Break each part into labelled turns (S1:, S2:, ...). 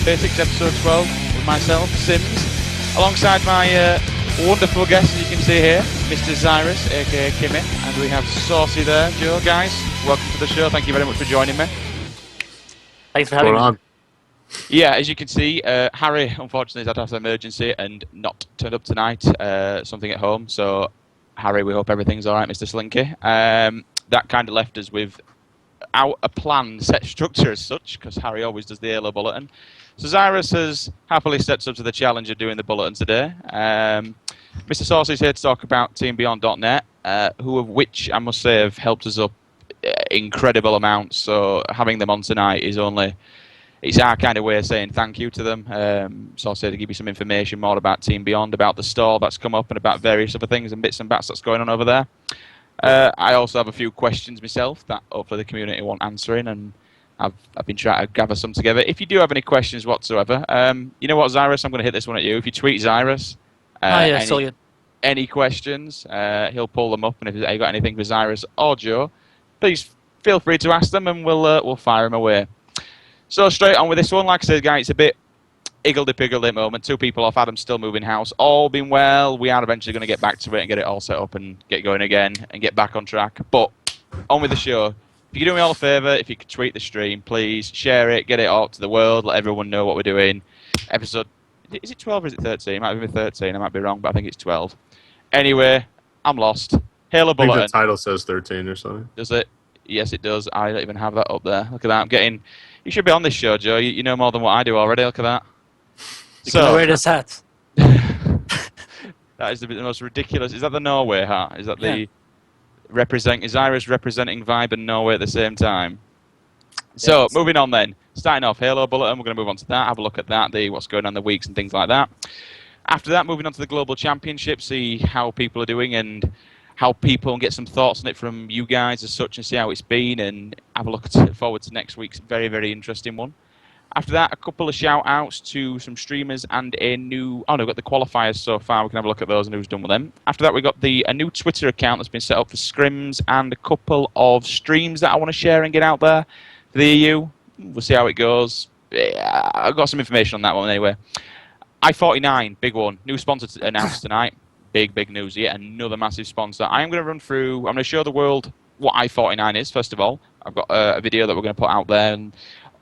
S1: Basics episode 12 with myself, Sims, alongside my wonderful guest, as you can see here, Mr. Zyruz, aka Kimmy, and we have Saucey there. Joe, guys, welcome to the show. Thank you very much for joining me.
S2: Thanks for having me.
S1: Yeah, as you can see, Harry unfortunately has had to have an emergency and not turned up tonight. Something at home. So, Harry, we hope everything's all right, Mr. Slinky. That kind of left us without a plan, set structure as such, because Harry always does the Halo Bulletin. So Zyruz has happily stepped up to the challenge of doing the Bulletin today. Mr. Saucey is here to talk about TeamBeyond.net, who of which I must say have helped us up incredible amounts. So having them on tonight is it's our kind of way of saying thank you to them. Saucey to give you some information more about Team Beyond, about the store that's come up, and about various other things and bits and bats that's going on over there. I also have a few questions myself that hopefully the community want answering, and I've been trying to gather some together. If you do have any questions whatsoever, you know what, Zyruz, I'm going to hit this one at you. If you tweet Zyruz any questions, he'll pull them up, and if you've got anything for Zyruz or Joe, please feel free to ask them, and we'll fire them away. So straight on with this one, like I said, guys, it's a bit higgledy-piggledy at the moment. 2 people off, Adam's still moving house. All been well. We are eventually going to get back to it and get it all set up and get going again and get back on track. But on with the show. If you could do me all a favour, if you could tweet the stream, please share it, get it out to the world, let everyone know what we're doing. Episode, is it 12 or is it 13? It might be 13, I might be wrong, but I think it's 12. Anyway, I'm lost. Halo Bulletin.
S3: I think the title says 13 or something.
S1: Does it? Yes, it does. I don't even have that up there. Look at that. I'm getting... You should be on this show, Joe. You know more than what I do already. Look at that.
S2: You can wear this hat.
S1: That is the most ridiculous. Is that the Norway hat? Is that the Is Irish representing Vibe and Norway at the same time? So
S2: Yes.
S1: moving on then. Starting off Halo Bulletin. We're going to move on to that. Have a look at that. What's going on in the weeks and things like that. After that, moving on to the Global Championship. See how people are doing and how people and get some thoughts on it from you guys as such and see how it's been and have a look forward to next week's very, very interesting one. After that, a couple of shout-outs to some streamers and a new... Oh, no, we've got the qualifiers so far. We can have a look at those and who's done with them. After that, we've got a new Twitter account that's been set up for scrims and a couple of streams that I want to share and get out there for the EU. We'll see how it goes. Yeah, I've got some information on that one anyway. i49, big one. New sponsor announced tonight. Big news. Yet another massive sponsor. I'm going to run through... I'm going to show the world what i49 is, first of all. I've got a video that we're going to put out there and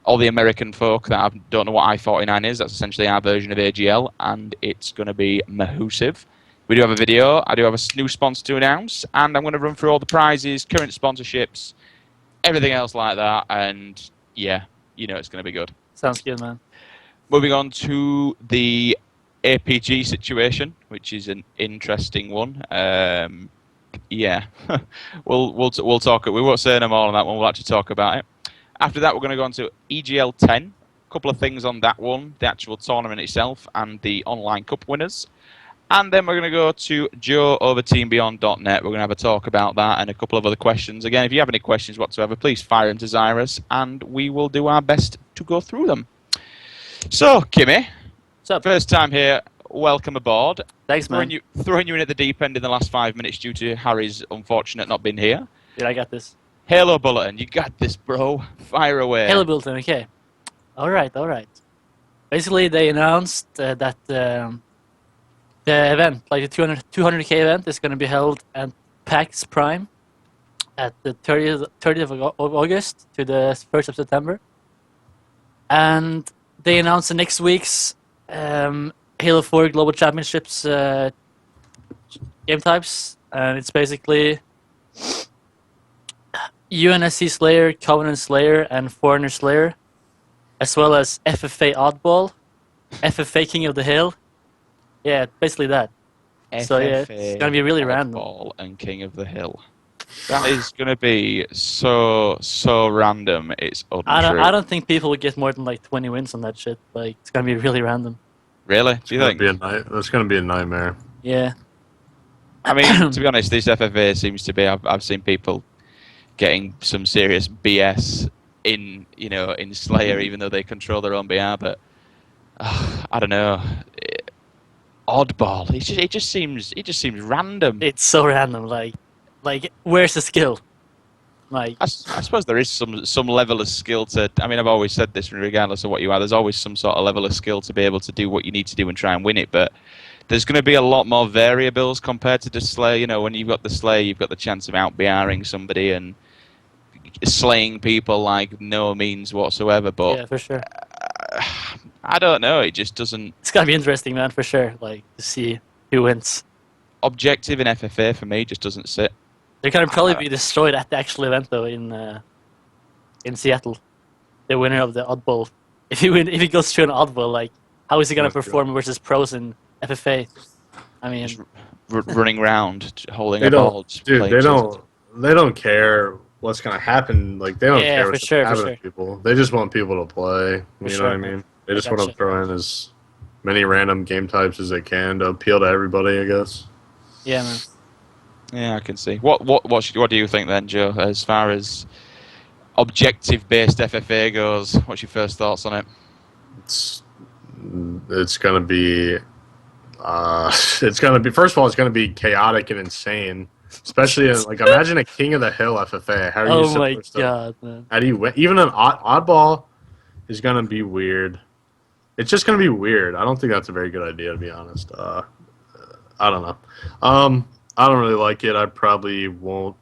S1: all the American folk that don't know what i49 is, that's essentially our version of EGL, and it's going to be massive. We do have a video, I do have a new sponsor to announce, and I'm going to run through all the prizes, current sponsorships, everything else like that, and yeah, you know it's going to be good.
S2: Sounds good, man.
S1: Moving on to the APG situation, which is an interesting one. Yeah, we'll talk. We won't say no more on that one. We'll actually talk about it. After that, we're going to go on to EGL10. A couple of things on that one, the actual tournament itself and the online cup winners. And then we're going to go to Joe over TeamBeyond.net. We're going to have a talk about that and a couple of other questions. Again, if you have any questions whatsoever, please fire them to Zyruz, and we will do our best to go through them. So, Kimmy,
S2: What's up?
S1: first time here. Welcome aboard.
S2: Thanks, man.
S1: Throwing you in at the deep end in the last 5 minutes due to Harry's unfortunate not being here.
S2: Yeah, I got this.
S1: Halo Bulletin, you got this, bro. Fire away.
S2: Halo Bulletin, okay. All right. Basically, they announced that the event, like the 200K event, is going to be held at PAX Prime at the 30th of August to the 1st of September. And they announced the next week's Halo 4 Global Championships game types. And it's basically UNSC Slayer, Covenant Slayer, and Foreigner Slayer, as well as FFA Oddball, FFA King of the Hill. Yeah, basically that. So yeah, it's gonna be really random.
S1: Oddball and King of the Hill. That is gonna be so random. It's untrue.
S2: I don't think people will get more than like 20 wins on that shit. Like it's gonna be really random.
S1: Really? Do you think?
S3: That's going to be a nightmare.
S2: Yeah.
S1: I mean, to be honest, this FFA seems to be. I've seen people getting some serious BS in Slayer, even though they control their own BR. But I don't know. Oddball. It just seems random.
S2: It's so random. Like where's the skill? Like,
S1: I suppose there is some level of skill to. I mean, I've always said this, regardless of what you are. There's always some sort of level of skill to be able to do what you need to do and try and win it. But there's going to be a lot more variables compared to the Slayer. You know, when you've got the Slayer, you've got the chance of out-BRing somebody and slaying people like no means whatsoever. But
S2: yeah, for sure.
S1: I don't know. It just doesn't.
S2: It's gonna be interesting, man, for sure. Like to see who wins.
S1: Objective in FFA for me just doesn't sit.
S2: They're gonna probably be destroyed at the actual event though in Seattle. The winner of the oddball. If he goes through an oddball, like how is he gonna perform versus pros in FFA? I mean,
S1: Just running around, holding
S3: They
S1: a
S3: don't,
S1: ball. just
S3: dude.
S1: playing
S3: They
S1: chess.
S3: don't care what's gonna happen. Like they don't
S2: Yeah,
S3: care
S2: for
S3: what's
S2: sure,
S3: gonna
S2: for
S3: happen
S2: sure.
S3: to people. They just want people to play. You know
S2: sure,
S3: what I
S2: man.
S3: mean? They just want
S2: gotcha.
S3: to throw in as many random game types as they can to appeal to everybody, I guess.
S2: yeah, man.
S1: Yeah, I can see. What do you think then, Joe? As far as objective-based FFA goes, what's your first thoughts on it?
S3: It's gonna be. It's gonna be. First of all, it's gonna be chaotic and insane. Especially like imagine a King of the Hill FFA. How are you
S2: Oh my
S3: supposed to?
S2: god, man.
S3: How do you win? Even an oddball is gonna be weird. It's just gonna be weird. I don't think that's a very good idea, to be honest. I don't know. I don't really like it. I probably won't.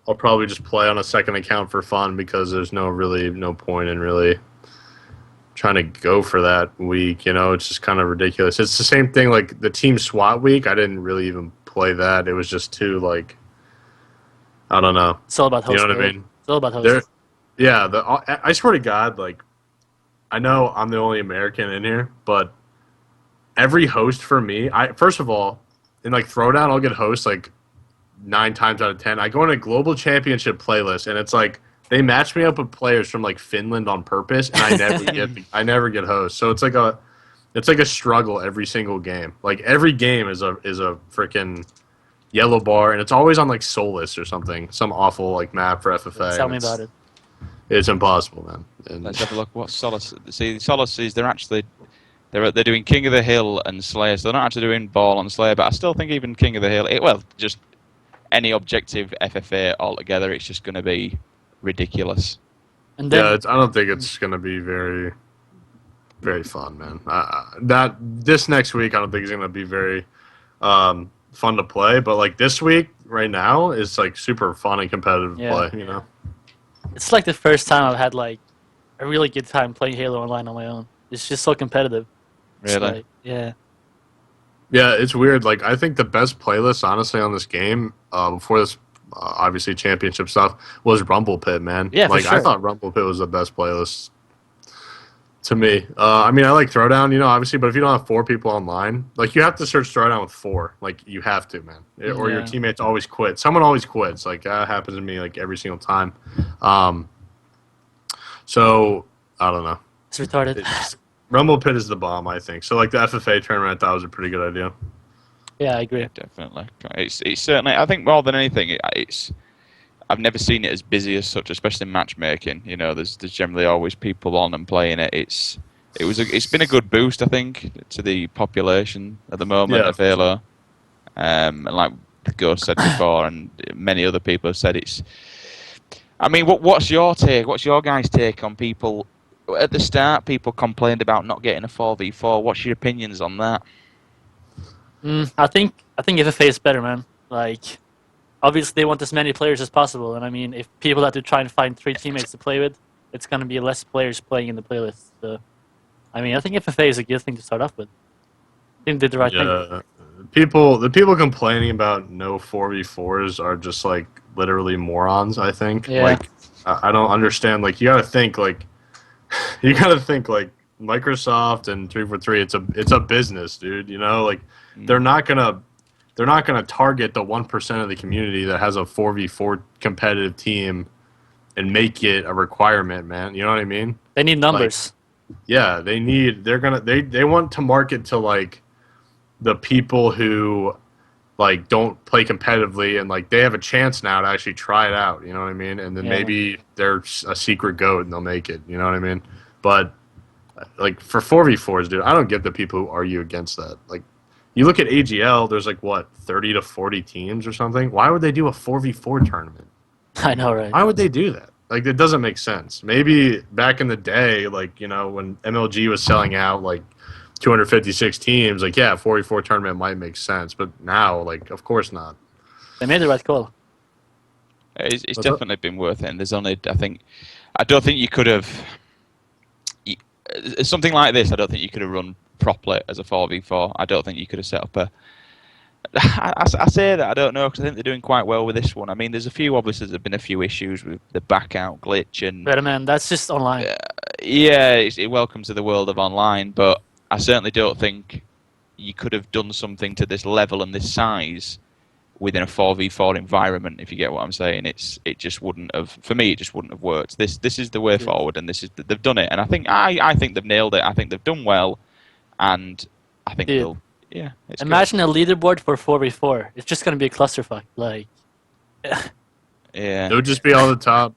S3: I'll probably just play on a second account for fun because there's no point in really trying to go for that week. You know, it's just kind of ridiculous. It's the same thing like the team SWAT week. I didn't really even play that. It was just too like I don't know.
S2: It's all about host.
S3: You know what I
S2: bro.
S3: mean?
S2: It's all about host.
S3: There, yeah. I swear to God, like I know I'm the only American in here, but every host for me, first of all, in like Throwdown, I'll get hosts like 9 times out of 10. I go in a global championship playlist, and it's like they match me up with players from like Finland on purpose, and I never get hosts. So it's like a struggle every single game. Like every game is a freaking yellow bar, and it's always on like Solus or something, some awful like map for FFA.
S2: Tell me about it.
S3: It's impossible, man. And
S1: Let's have a look. What Solace? See, Solace is they're doing King of the Hill and Slayer, so they're not actually doing Ball and Slayer. But I still think even King of the Hill, just any objective FFA altogether, it's just going to be ridiculous.
S2: And then
S3: I don't think it's going to be very, very fun, man. This next week, I don't think it's going to be very fun to play. But like this week, right now, is like super fun and competitive to play. You know,
S2: it's like the first time I've had like a really good time playing Halo Online on my own. It's just so competitive. It's
S1: Really?
S2: like, yeah.
S3: yeah, it's weird. Like I think the best playlist, honestly, on this game before this. Obviously, championship stuff was Rumble Pit, man.
S2: Yeah, for
S3: like
S2: sure.
S3: I thought Rumble Pit was the best playlist to me. I mean, I like Throwdown, you know, obviously, but if you don't have 4 people online, like you have to search Throwdown with 4. Like you have to, man, or your
S2: Yeah.
S3: teammates always quit. Someone always quits. Like that happens to me like every single time. So I don't know.
S2: It's retarded.
S3: Rumble Pit is the bomb, I think. So like the FFA tournament, I thought was a pretty good idea.
S2: Yeah, I agree.
S1: Yeah, definitely. It's certainly. I think more than anything, I've never seen it as busy as such, especially in matchmaking. You know, there's generally always people on and playing it. It's been a good boost, I think, to the population at the moment of Halo. And like Ghost said before, and many other people have said it's. I mean, what's your take? What's your guys' take on people? At the start, people complained about not getting a 4v4. What's your opinions on that?
S2: I think FFA is better, man. Like, obviously they want as many players as possible, and I mean, if people have to try and find 3 teammates to play with, it's gonna be less players playing in the playlist. So, I mean, I think FFA is a good thing to start off with. I think they did the right thing.
S3: The people complaining about no 4v4s are just like literally morons, I think.
S2: Yeah.
S3: Like I don't understand, like you gotta think like Microsoft and 343, it's a business, dude, you know, like they're not gonna target the 1% of the community that has a 4v4 competitive team and make it a requirement, man. You know what I mean?
S2: They need numbers.
S3: Yeah, they want to market to like the people who like don't play competitively and like they have a chance now to actually try it out, you know what I mean? And then maybe they're a secret goat and they'll make it, you know what I mean? But like for 4v4s, dude, I don't get the people who argue against that. Like you look at AGL, there's like what, 30 to 40 teams or something? Why would they do a 4v4 tournament?
S2: I know, right?
S3: Why would they do that? Like, it doesn't make sense. Maybe back in the day, like, when MLG was selling out, like, 256 teams, like, yeah, 44 tournament might make sense. But now, like, of course not.
S2: They made the right call.
S1: It's definitely been worth it. And there's only, I don't think you could have, something like this, I don't think you could have run properly as a 4v4. I don't think you could have set up I say that, I don't know, because I think they're doing quite well with this one. I mean, obviously there's been a few issues with the back out glitch and...
S2: But man, that's just online.
S1: Yeah, welcome to the world of online, but I certainly don't think you could have done something to this level and this size within a 4v4 environment, if you get what I'm saying. It just wouldn't have, for me, it just wouldn't have worked. This is the way forward, and they've done it, and I think they've nailed it. I think they've done well, and I think they'll... Yeah.
S2: Imagine a leaderboard for 4v4. It's just gonna be a clusterfuck. Like,
S1: yeah.
S3: It would just be all the top.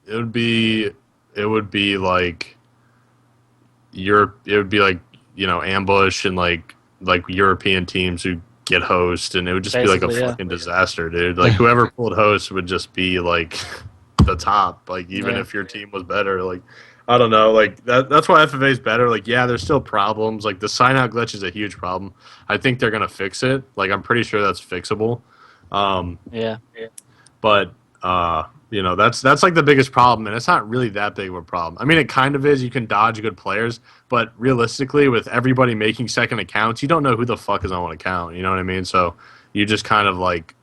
S3: It would be like ambush and like European teams who get host, and it would just be like a fucking disaster, dude. Like whoever pulled host would just be like the top. Like even if your team was better, like. I don't know, like that's why FFA is better. Like, yeah, there's still problems. Like the sign out glitch is a huge problem. I think they're gonna fix it. Like I'm pretty sure that's fixable. But that's like the biggest problem, and it's not really that big of a problem. I mean, it kind of is. You can dodge good players, but realistically, with everybody making second accounts, you don't know who the fuck is on one account. You know what I mean? So you just kind of like,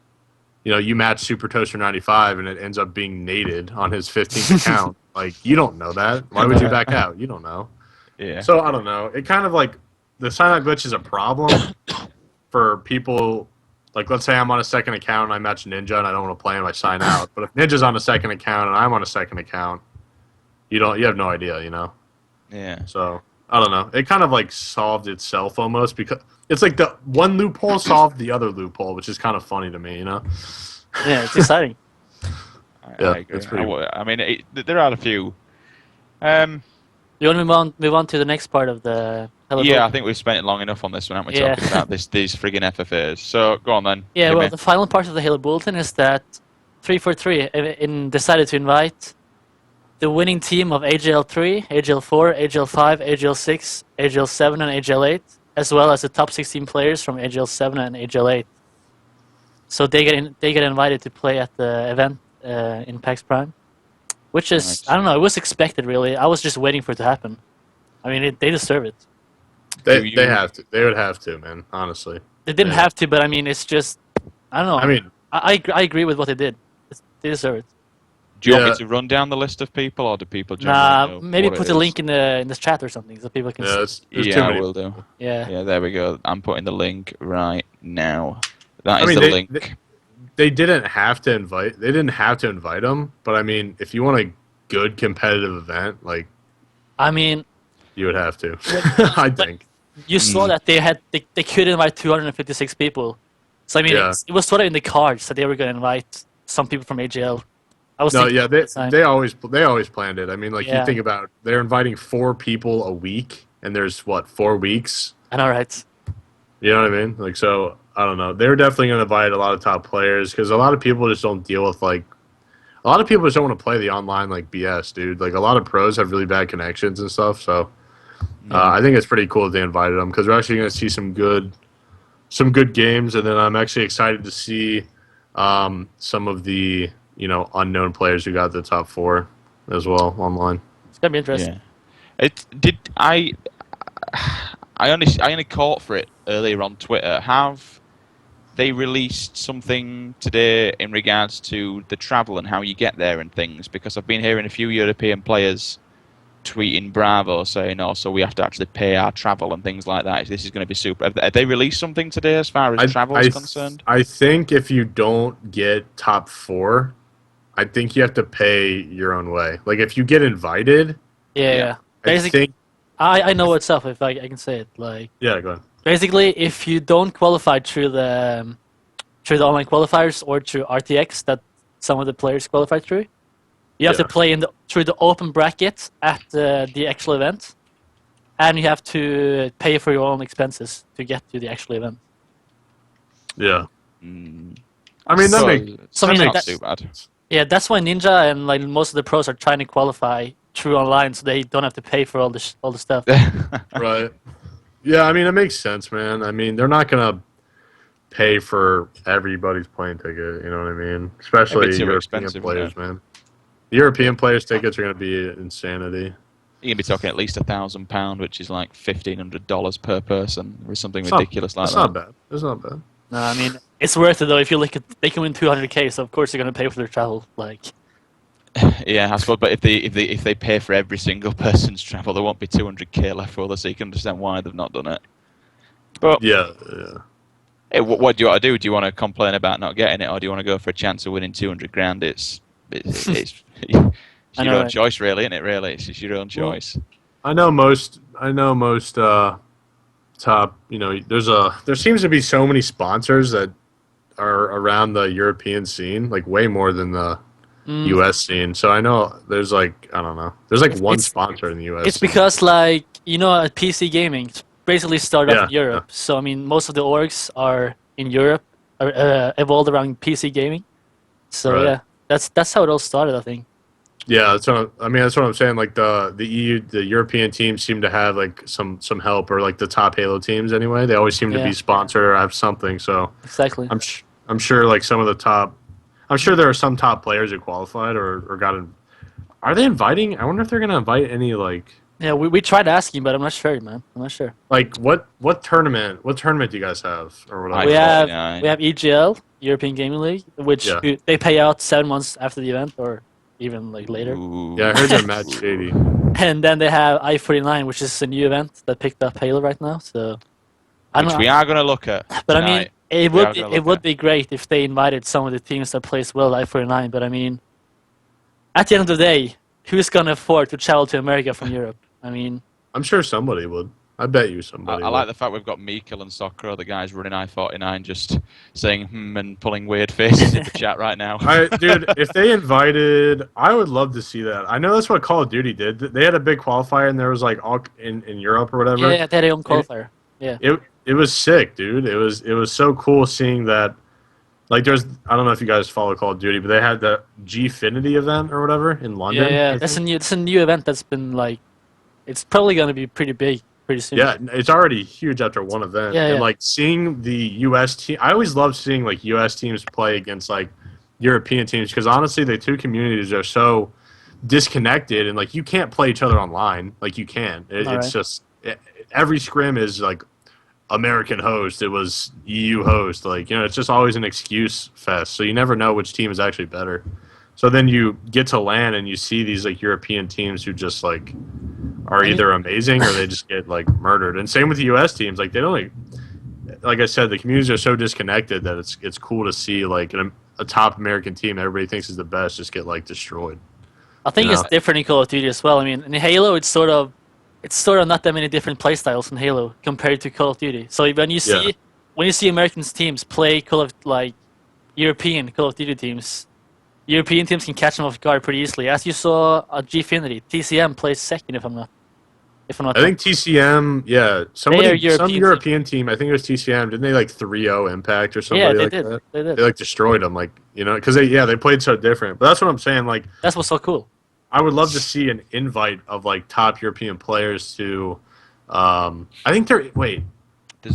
S3: you match Super Toaster 95, and it ends up being Naded on his 15th account. Like, you don't know that. Why would you back out? You don't know.
S1: Yeah.
S3: So, I don't know. It kind of like, the sign-out glitch is a problem for people, like, let's say I'm on a second account and I match Ninja and I don't want to play him, I sign out. But if Ninja's on a second account and I'm on a second account, you have no idea,
S1: Yeah.
S3: So, I don't know. It kind of, like, solved itself almost, because it's like the one loophole solved the other loophole, which is kind of funny to me,
S2: Yeah, it's exciting.
S1: I agree.
S3: It's pretty...
S1: I mean, there are a few.
S2: You want to move on to the next part of the...
S1: Yeah, I think we've spent long enough on this one, haven't we, talking about these friggin' FFAs. So, go on then.
S2: Yeah, well, the final part of the Halo Bulletin is that 343 decided to invite the winning team of AGL3, AGL4, AGL5, AGL6, AGL7, and AGL8, as well as the top 16 players from AGL7 and AGL8. So they get invited to play at the event in PAX Prime, which is, I don't know, it was expected, really. I was just waiting for it to happen. I mean, they deserve it.
S3: They have to. They would have to, man, honestly.
S2: They didn't have to, but I mean, it's just, I don't know.
S3: I mean,
S2: I agree with what they did. They deserve it.
S1: Do you want me to run down the list of people, or do people generally know
S2: maybe put a link in the chat or something so people can see.
S3: Yeah,
S1: I will do.
S2: Yeah,
S1: there we go. I'm putting the link right now. That is the link.
S3: They didn't have to invite. They didn't have to invite them, but I mean, if you want a good competitive event, like,
S2: I mean,
S3: you would have to. I think
S2: you saw that they could invite 256 people. So I mean, it was sort of in the cards that they were going to invite some people from AGL.
S3: They always planned it. I mean, like you think about, they're inviting 4 people a week, and there's 4 weeks.
S2: I know, right?
S3: You know what I mean? Like, so I don't know. They're definitely going to invite a lot of top players, because a lot of people just don't deal with a lot of people just don't want to play the online BS, dude. Like a lot of pros have really bad connections and stuff. So I think it's pretty cool that they invited them, because we're actually going to see some good games, and then I'm actually excited to see some of the unknown players who got the top 4 as well online.
S2: It's gonna be interesting.
S1: Yeah. I only caught for it earlier on Twitter. Have they released something today in regards to the travel and how you get there and things? Because I've been hearing a few European players tweeting Bravo saying, "Oh, so we have to actually pay our travel and things like that. This is going to be super." Have they released something today as far as travel is concerned?
S3: I think if you don't get top 4, I think you have to pay your own way. Like if you get invited,
S2: Basically, I know what's up. If I can say it,
S3: go ahead.
S2: Basically, if you don't qualify through the online qualifiers or through RTX that some of the players qualify through, you have to play through the open bracket at the actual event, and you have to pay for your own expenses to get to the actual event.
S3: Yeah. I mean, that makes
S1: not too bad.
S2: Yeah, that's why Ninja and like most of the pros are trying to qualify through online, so they don't have to pay for all the stuff.
S3: Right. Yeah, I mean, it makes sense, man. I mean, they're not gonna pay for everybody's plane ticket. You know what I mean? Especially
S1: too
S3: European
S1: expensive,
S3: players,
S1: wouldn't
S3: man. European players' tickets are gonna be insanity.
S1: You're gonna be talking at least £1,000, which is like $1,500 per person, or something
S3: It's not,
S1: ridiculous like
S3: it's
S1: that.
S3: not bad. It's not bad.
S2: No, I mean it's worth it though. If you look at, they can win 200K, so of course they're gonna pay for their travel. Like,
S1: Yeah, I suppose. But if they pay for every single person's travel, there won't be 200K left for them, so you can understand why they've not done it. But
S3: Yeah.
S1: hey, what do you want to do? Do you want to complain about not getting it, or do you want to go for a chance of winning 200 grand? It's your
S2: know,
S1: own
S2: right?
S1: choice, really, isn't it? Really, it's just your own choice.
S3: I know most. Top. There seems to be so many sponsors that are around the European scene, like way more than the U.S. scene. So I know there's like, I don't know. There's like one sponsor in the U.S.
S2: It's
S3: scene.
S2: because like at PC gaming it's basically started off in
S3: Yeah,
S2: Europe. So I mean most of the orgs are in Europe, are evolved around PC gaming. So
S3: Right.
S2: yeah, that's how it all started, I think.
S3: Yeah, that's what I'm saying. Like the EU, the European teams seem to have like some help, or like the top Halo teams anyway. They always seem to
S2: Yeah.
S3: be sponsored or have something. So
S2: Exactly.
S3: I'm sure like some of the top. I'm sure there are some top players who qualified or got in. Are they inviting? I wonder if they're gonna invite any like.
S2: Yeah, we tried asking, but I'm not sure, man. I'm not sure.
S3: Like what tournament? What tournament do you guys have or whatever?
S2: We have
S1: I49.
S2: we have EGL, European Gaming League, which
S3: Yeah.
S2: they pay out 7 months after the event or even like later.
S1: Ooh.
S3: Yeah, I heard they're match shady.
S2: And then they have I49, which is a new event that picked up Halo right now. So I don't
S1: Which
S2: know.
S1: we are going to look at.
S2: But I
S1: tonight.
S2: mean, it
S1: We are
S2: would
S1: gonna
S2: it
S1: look
S2: would
S1: at.
S2: be great if they invited some of the teams that plays well at I49. But I mean, at the end of the day, who's gonna afford to travel to America from Europe? I mean,
S3: I'm sure somebody would. I bet you somebody.
S1: I like the fact we've got Meekel and Soccer, the guys running I49, just saying and pulling weird faces in the chat right now.
S3: Dude, if they invited, I would love to see that. I know that's what Call of Duty did. They had a big qualifier, and there was like all in Europe or whatever.
S2: yeah, they had their own qualifier. Yeah.
S3: It was sick, dude. It was so cool seeing that. Like, I don't know if you guys follow Call of Duty, but they had the Gfinity event or whatever in London.
S2: Yeah,
S3: I
S2: that's
S3: think.
S2: it's a new event that's been like, it's probably gonna be pretty big pretty soon.
S3: Yeah, it's already huge after one event.
S2: Yeah,
S3: and
S2: yeah.
S3: like seeing the US team, I always love seeing like US teams play against like European teams because honestly, the two communities are so disconnected and like you can't play each other online like you can. It's
S2: Alright.
S3: just every scrim is like American host. It was EU host. Like it's just always an excuse fest. So you never know which team is actually better. So then you get to LAN and you see these like European teams who just like are either amazing or they just get like murdered. And same with the US teams. Like they don't like I said, the communities are so disconnected that it's cool to see like a top American team that everybody thinks is the best just get like destroyed.
S2: I think
S3: You
S2: it's
S3: know?
S2: different in Call of Duty as well. I mean, in Halo, it's sort of not that many different playstyles in Halo compared to Call of Duty. So when you see American teams play European Call of Duty teams, European teams can catch them off guard pretty easily. As you saw at Gfinity, TCM plays second if I'm not.
S3: I think TCM, yeah, some
S2: European
S3: European team. I think it was TCM. Didn't they like 3-0 Impact or something
S2: Yeah, they
S3: like
S2: did.
S3: that?
S2: They did.
S3: They like destroyed them, like because they played so different. But that's what I'm saying. Like
S2: That's what's so cool.
S3: I would love to see an invite of like top European players to. I think
S1: There's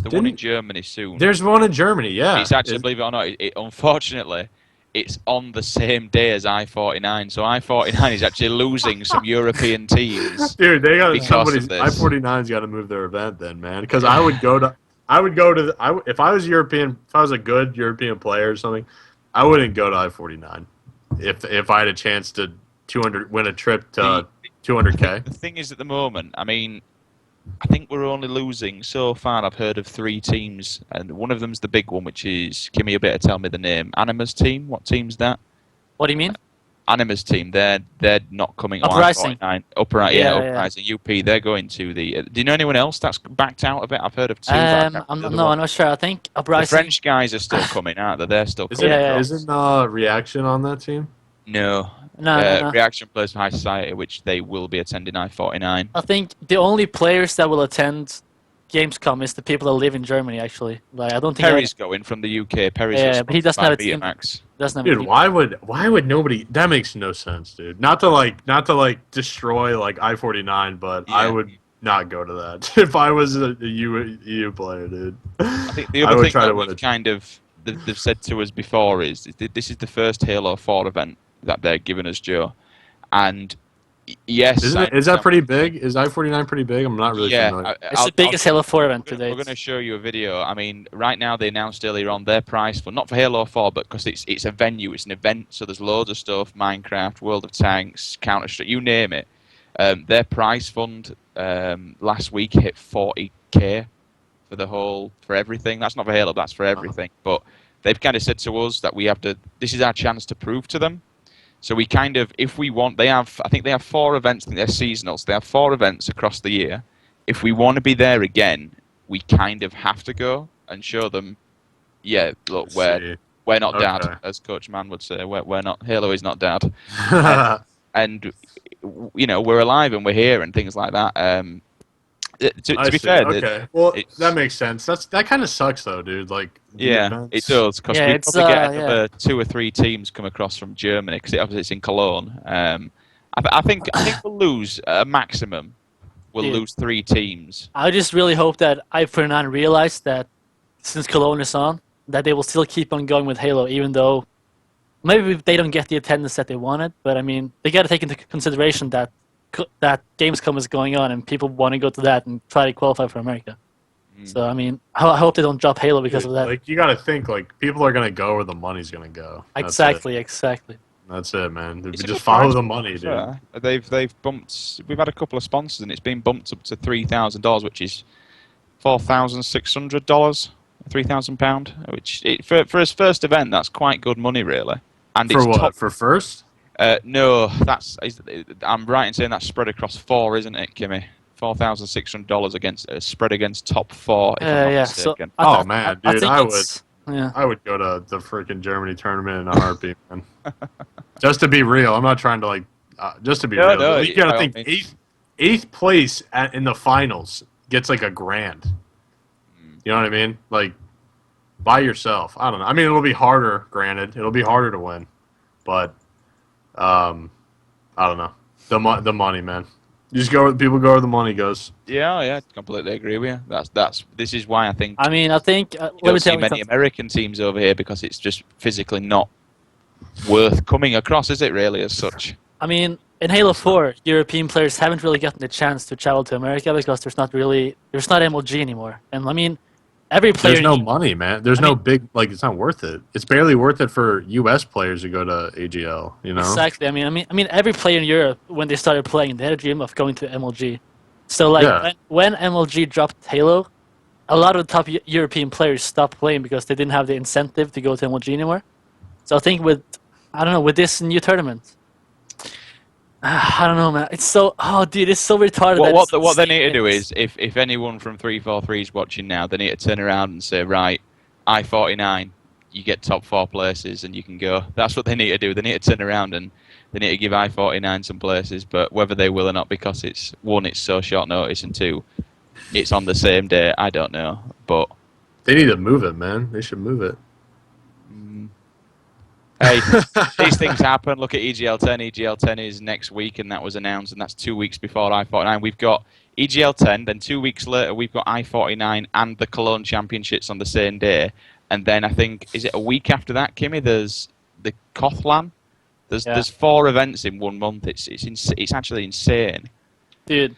S1: the one in Germany soon.
S3: there's one in Germany. Yeah,
S1: It's actually, believe it or not, unfortunately, it's on the same day as I49. So I49 is actually losing some European teams.
S3: dude, they got
S1: because
S3: somebody's
S1: of this.
S3: I49's got to move their event then, man. Because I would go to if I was European, if I was a good European player or something, I wouldn't go to I49 if I had a chance to win a trip to 200K.
S1: The thing is, at the moment, I mean, I think we're only losing so far. I've heard of 3 teams, and one of them's the big one, which is, give me a bit to tell me the name. Anima's team. What team's that?
S2: What do you mean?
S1: Anima's team. They're not coming to
S2: Uprising.
S1: I49.
S2: Yeah.
S1: Uprising. UP. They're going to the. Do you know anyone else that's backed out a bit? I've heard of 2. but I can't
S2: I'm
S1: remember the
S2: I'm
S1: one.
S2: not sure. I think
S1: The
S2: Uprising.
S1: French guys are still coming out. They're still
S3: Is
S1: coming.
S2: Yeah.
S3: Isn't Reaction on that team?
S1: No.
S2: No.
S1: Reaction plays for High Society, which they will be attending I49.
S2: I think the only players that will attend Gamescom is the people that live in Germany. Actually, like I don't think
S1: Perry's going from the UK. Perry's
S2: Yeah, but he doesn't have a team.
S1: Betamax.
S2: doesn't have a
S3: Dude,
S2: team.
S3: why would nobody? That makes no sense, dude. Not to like destroy like I49, but I
S1: Yeah.
S3: would not go to that if I was a EU player, dude.
S1: I think the
S3: I
S1: other
S3: would
S1: thing
S3: try to
S1: that
S3: win
S1: we've
S3: it.
S1: kind of they've said to us before is this is the first Halo 4 event that they're giving us, Joe. And yes,
S3: Is
S1: I
S3: that
S1: understand
S3: pretty
S1: what you're saying.
S3: big? Is I49 pretty big? I'm not really familiar.
S2: It's the biggest Halo 4 event to
S1: We're
S2: date.
S1: going to show you a video. I mean, right now they announced earlier on their price for not for Halo 4, but because it's a venue, it's an event, so there's loads of stuff: Minecraft, World of Tanks, Counter-Strike, you name it. Their prize fund last week hit 40k for everything. That's not for Halo, that's for everything. But they've kind of said to us that we have to. This is our chance to prove to them. So we kind of, if we want, I think they have 4 events. I think they're seasonal. So they have 4 events across the year. If we want to be there again, we kind of have to go and show them. Yeah, look, we're not dad, as Coach Mann would say. We're not. Halo is not dad. And you know, we're alive and we're here and things like that. To be fair,
S3: okay. Well, that makes sense. That kind of sucks though, dude. Like,
S1: yeah, it does because we probably get another 2 or 3 teams come across from Germany because it's in Cologne. I think we'll lose a maximum. We'll lose 3 teams.
S2: I just really hope that i49 realize that since Cologne is on, that they will still keep on going with Halo, even though maybe they don't get the attendance that they wanted. But I mean, they got to take into consideration that Gamescom is going on and people want to go to that and try to qualify for America. So I mean, I hope they don't drop Halo because of that.
S3: Like, you got to think like people are gonna go where the money's gonna go.
S2: Exactly.
S3: That's it, man.
S1: It's
S3: just follow the money, dude.
S1: They've bumped. We've had a couple of sponsors, and it's been bumped up to $3,000, which is $4,600, £3,000. Which for his first event, that's quite good money, really. And
S3: For
S1: it's
S3: what? For first?
S1: No, I'm right in saying that's spread across 4, isn't it, Kimmy? $4,600 spread against top 4. If I'm not mistaken.
S3: So, man, dude,
S2: I
S3: would go to the freaking Germany tournament in a heartbeat, man. Just to be real, I'm not trying to like. Just to be real,
S1: no,
S3: you gotta think eighth place in the finals gets like $1,000. You know what I mean? Like, by yourself. I don't know. I mean, it'll be harder. Granted, it'll be harder to win, but I don't know. The money, man. You just go. People go where the money goes.
S1: Yeah, completely agree with you. This is why I think.
S2: I mean, I think
S1: you don't see many American teams over here because it's just physically not worth coming across, is it really, as such?
S2: I mean, in Halo 4, European players haven't really gotten the chance to travel to America because there's not MLG anymore. And I mean, every player.
S3: There's no money, man. There's no big it's not worth it. It's barely worth it for U.S. players to go to EGL. You know.
S2: Exactly. I mean, every player in Europe when they started playing, they had a dream of going to MLG. So when MLG dropped Halo, a lot of the top European players stopped playing because they didn't have the incentive to go to MLG anymore. So I think with this new tournament, I don't know, man. It's so it's so retarded.
S1: What they need to do is, if anyone from 343 is watching now, they need to turn around and say, right, I49, you get top 4 places and you can go. That's what they need to do. They need to turn around and they need to give I49 some places, but whether they will or not, because it's so short notice, and 2, it's on the same day. I don't know, but
S3: they need to move it, man. They should move it.
S1: Hey, these things happen. Look at EGL10. EGL10 is next week, and that was announced, and that's 2 weeks before I49. We've got EGL10, then 2 weeks later, we've got I49 and the Cologne Championships on the same day. And then I think, is it a week after that, Kimmy? There's the Kothlan. There's 4 events in 1 month. It's actually insane.
S2: Dude.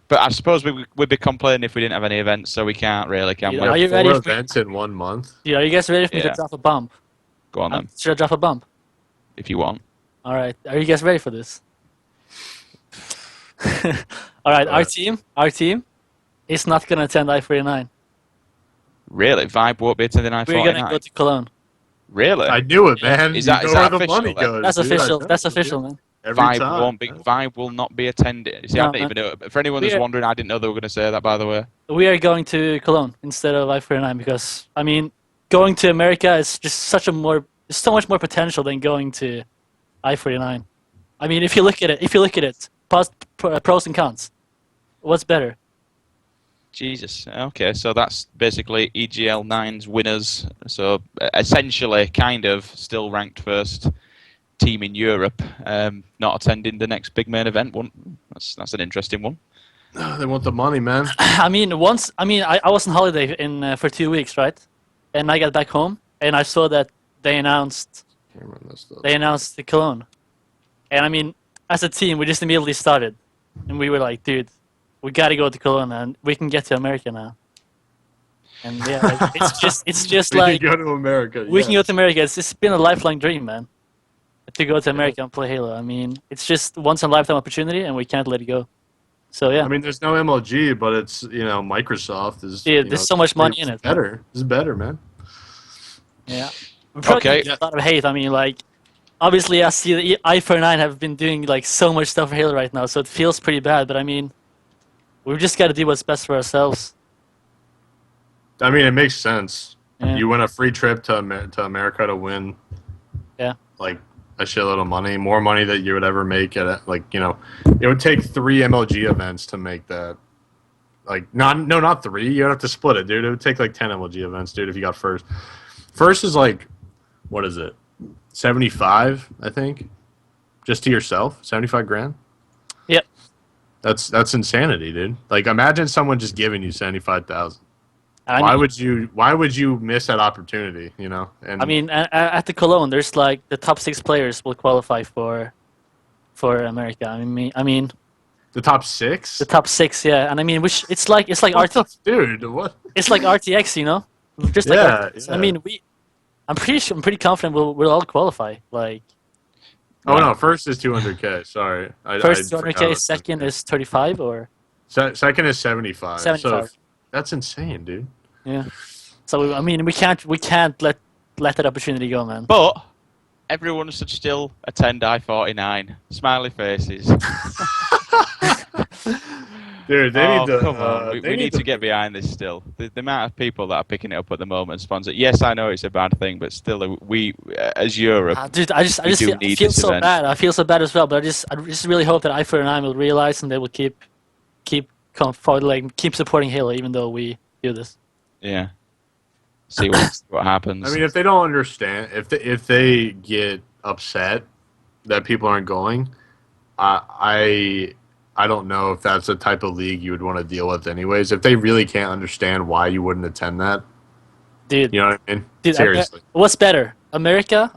S1: But I suppose we'd be complaining if we didn't have any events, so we can't really, can we?
S2: Are you ready
S3: 4 events in 1 month?
S2: Yeah, are you guys ready for me to drop a bump?
S1: Go on then.
S2: Should I drop a bump?
S1: If you want.
S2: All right. Are you guys ready for this? All right. Our team is not going to attend I49.
S1: Really? Vibe won't be attending I49?
S2: We're going to go to Cologne.
S1: Really?
S3: I knew it, man.
S1: Is that
S3: where the
S1: official,
S3: money
S1: then?
S3: goes?
S2: That's
S3: dude.
S2: official. That's official, man.
S1: Vibe will not be attending. See, I didn't even know. For anyone that's wondering, I didn't know they were going to say that, by the way.
S2: We are going to Cologne instead of I49 because, I mean, going to America is just so much more potential than going to I49. I mean, if you look at it, pros and cons. What's better?
S1: Jesus. Okay, so that's basically EGL9's winners. So essentially, kind of still ranked first team in Europe, not attending the next big main event. That's an interesting one.
S3: They want the money, man.
S2: I mean, I was on holiday for 2 weeks, right? And I got back home, and I saw that they announced the Cologne. And I mean, as a team, we just immediately started, and we were like, dude, we gotta go to Cologne, and we can get to America now. And yeah, like, it's just
S3: We
S2: like
S3: can go to America.
S2: we can go to America. It's been a lifelong dream, man, to go to America and play Halo. I mean, it's just once in a lifetime opportunity, and we can't let it go. So yeah.
S3: I mean, there's no MLG, but it's Microsoft is.
S2: Dude, there's so much money in it.
S3: Better, it's better, man.
S2: Yeah. We probably
S1: Okay.
S2: get a lot of hate. I mean, like, obviously, I see the i49 have been doing like so much stuff for Halo right now, so it feels pretty bad. But I mean, we've just got to do what's best for ourselves.
S3: I mean, it makes sense.
S2: Yeah.
S3: You win a free trip to America to win.
S2: Yeah.
S3: Like a shitload of money, more money that you would ever make at it would take 3 MLG events to make that. Like not 3. You'd have to split it, dude. It would take like 10 MLG events, dude, if you got first. First is like, what is it? 75, I think. Just to yourself, 75 grand.
S2: Yep.
S3: That's insanity, dude. Like, imagine someone just giving you 75,000.
S2: I
S3: Why would you miss that opportunity? And
S2: I mean, at the Cologne, there's like the top 6 players will qualify for America. I mean,
S3: the top 6.
S2: the top 6, yeah. And I mean, it's like
S3: Dude, what?
S2: it's like RTX, just like
S3: Yeah,
S2: RTX.
S3: yeah.
S2: I mean, I'm pretty confident we'll all qualify. Like,
S3: Oh no, first is 200K. Sorry,
S2: first
S3: I
S2: 200K,
S3: forgot.
S2: second is 35, or
S3: Second is 75.
S2: 75.
S3: So that's insane, dude.
S2: yeah. So I mean, we can't let that opportunity go, man.
S1: But everyone should still attend I49. Smiley faces.
S3: Dude, they need to.
S1: Come on. We need to get behind this still. The amount of people that are picking it up at the moment, sponsor. Yes, I know it's a bad thing, but still, we as Europe,
S2: Dude, I just
S1: do
S2: feel,
S1: need
S2: feel
S1: this
S2: so
S1: event.
S2: bad. I feel so bad as well. But I just really hope that i49 will realize and they will keep supporting Halo, even though we do this.
S1: yeah. See what happens.
S3: I mean, if they don't understand, if they get upset that people aren't going, I don't know if that's the type of league you would want to deal with anyways. If they really can't understand why you wouldn't attend that,
S2: Dude,
S3: you know what I mean?
S2: dude,
S3: Seriously.
S2: what's better, America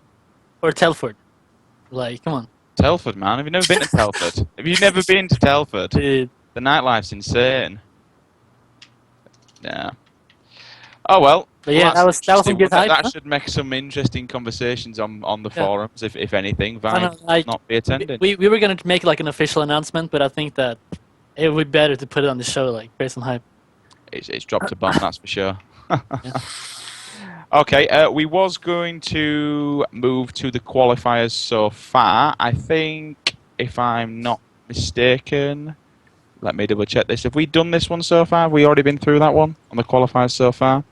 S2: or Telford? Like, come on,
S1: Telford, man. Have you never been to Telford? Have you never been to Telford?
S2: dude.
S1: The nightlife's insane. Yeah. Oh well.
S2: But yeah,
S1: Well,
S2: that was some good hype.
S1: That
S2: huh?
S1: should make some interesting conversations on the
S2: Yeah.
S1: forums, if anything.
S2: I
S1: Vine
S2: know, like,
S1: not be attending.
S2: We were gonna make like an official announcement, but I think that it would be better to put it on the show, like create some hype.
S1: It's dropped a bomb, that's for sure. Okay, we was going to move to the qualifiers so far. I think, if I'm not mistaken, let me double check this. Have we done this one so far? Have we already been through that one on the qualifiers so far?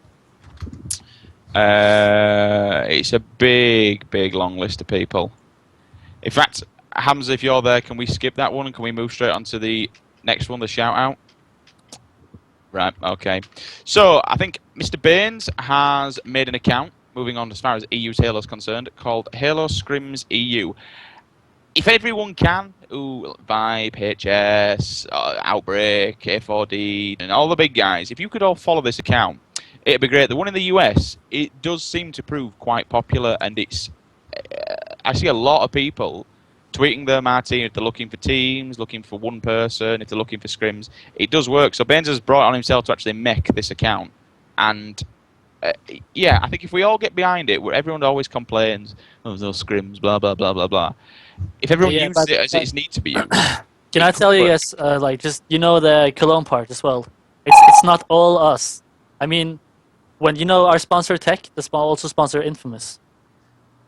S1: It's a big long list of people. In fact, Hamza, if you're there, can we skip that one and can we move straight on to the next one, the shout out? Right, okay. So, I think Mr. Baines has made an account, moving on as far as EU's Halo is concerned, called Halo Scrims EU. If everyone can, Vibe, HS, Outbreak, A4D, and all the big guys, if you could all follow this account, it'd be great. The one in the US, it does seem to prove quite popular, and it's... I see a lot of people tweeting them our team if they're looking for teams, looking for one person, if they're looking for scrims. It does work. So Baines has brought it on himself to actually make this account. And yeah, I think if we all get behind it, where everyone always complains, oh, there's no scrims, blah, blah, blah, blah, blah. If everyone uses it as it needs to be used.
S2: Can I tell you guys, like, just, the Cologne part as well? It's not all us. I mean, when, our sponsor TEC, also sponsor Infamous.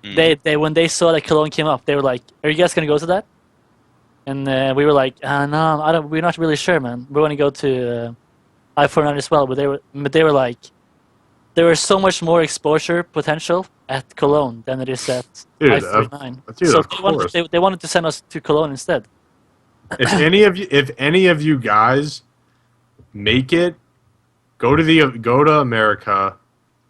S2: They when they saw that Cologne came up, they were like, "Are you guys gonna go to that?" And we were like, "No, we're not really sure, man. We want to go to i49 as well." But they were like, there was so much more exposure potential at Cologne than it is at i49. So
S3: of course.
S2: They wanted to send us to Cologne instead.
S3: If any of you guys make it go to America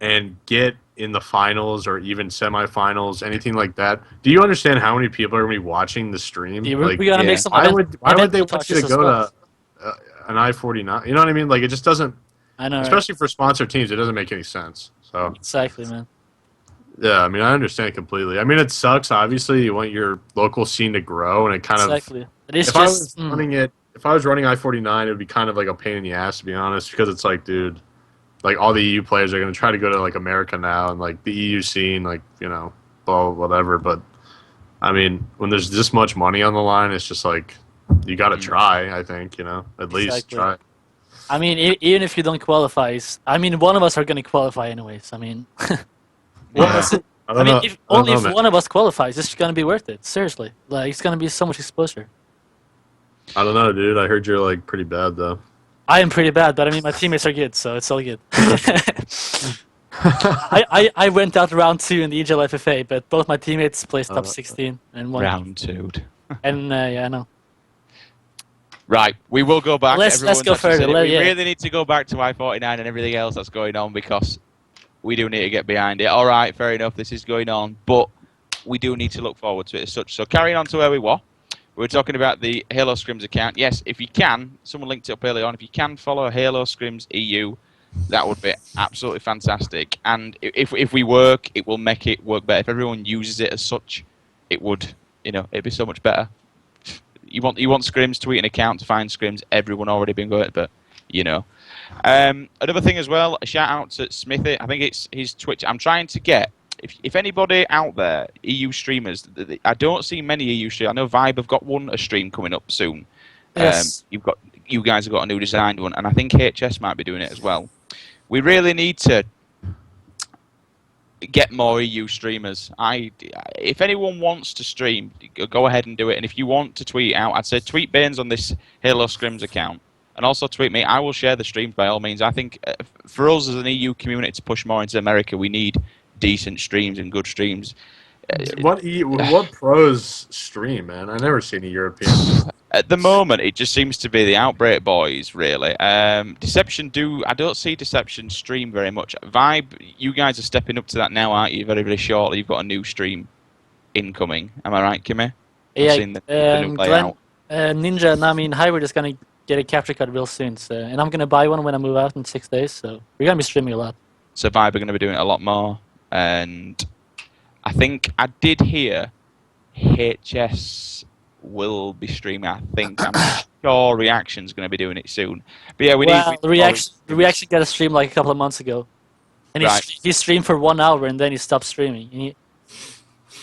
S3: and get in the finals or even semifinals, anything like that. Do you understand how many people are going to be watching the stream?
S2: Yeah,
S3: Like,
S2: we're gonna make some.
S3: why would they want
S2: touches
S3: you to
S2: as
S3: go
S2: well.
S3: to an I49? You know what I mean? Like, it just doesn't.
S2: I know,
S3: Especially for sponsor teams, it doesn't make any sense. So
S2: exactly, man.
S3: yeah, I mean, I understand completely. I mean, it sucks. Obviously, you want your local scene to grow, and it kind
S2: Exactly.
S3: of.
S2: It is
S3: If
S2: just.
S3: I was running I49, it would be kind of like a pain in the ass, to be honest, because it's like, dude, like all the EU players are going to try to go to like America now, and like the EU scene, like, you know, blah, whatever. But I mean, when there's this much money on the line, it's just like you got to try. I think, you know, at least try.
S2: I mean, even if you don't qualify, I mean, one of us are going to qualify anyways. I mean, if one of us qualifies, it's going to be worth it. Seriously, like it's going to be so much exposure.
S3: I don't know, dude. I heard you're like pretty bad though.
S2: I am pretty bad, but I mean, my teammates are good, so it's all good. I went out round 2 in the EGL FFA, but both my teammates placed top 16 and won.
S1: Round 2.
S2: And yeah, I know.
S1: Right, we will go back.
S2: Let's go further.
S1: We really need to go back to I49 and everything else that's going on because we do need to get behind it. All right, fair enough, this is going on, but we do need to look forward to it as such. So carrying on to where we were talking about the Halo Scrims account. Yes, if you can, someone linked it up early on, if you can follow Halo Scrims EU, that would be absolutely fantastic. And if we work, it will make it work better. If everyone uses it as such, it would, you know, it'd be so much better. You want scrims, tweet an account to find scrims. Everyone already been going, but you know. Another thing as well. A shout out to Smithy. I think it's his Twitch. I'm trying to get if anybody out there, EU streamers. I don't see many EU streamers. I know Vibe have got a stream coming up soon.
S2: Yes.
S1: You guys have got a new designed one, and I think HS might be doing it as well. We really need to get more EU streamers. If anyone wants to stream, go ahead and do it. And if you want to tweet out, I'd say tweet Baines on this Halo Scrims account, and also tweet me. I will share the streams by all means. I think for us as an EU community to push more into America, we need decent streams and good streams.
S3: What pros stream, man? I never seen a European.
S1: At the moment, it just seems to be the Outbreak boys, really. Deception I don't see Deception stream very much. Vibe, you guys are stepping up to that now, aren't you? Very, very shortly, you've got a new stream incoming. Am I right, Kimmy?
S2: Yeah,
S1: the new layout.
S2: Ninja and I mean, Hybrid is going to get a capture card real soon, so, and I'm going to buy one when I move out in 6 days, so we're going to be streaming a lot.
S1: So Vibe are going to be doing it a lot more, and I think I did hear HS will be streaming. I think I'm sure Reaction's going to be doing it soon. But yeah, we need.
S2: The Reaction got a stream like a couple of months ago, and he streamed for 1 hour and then he stopped streaming.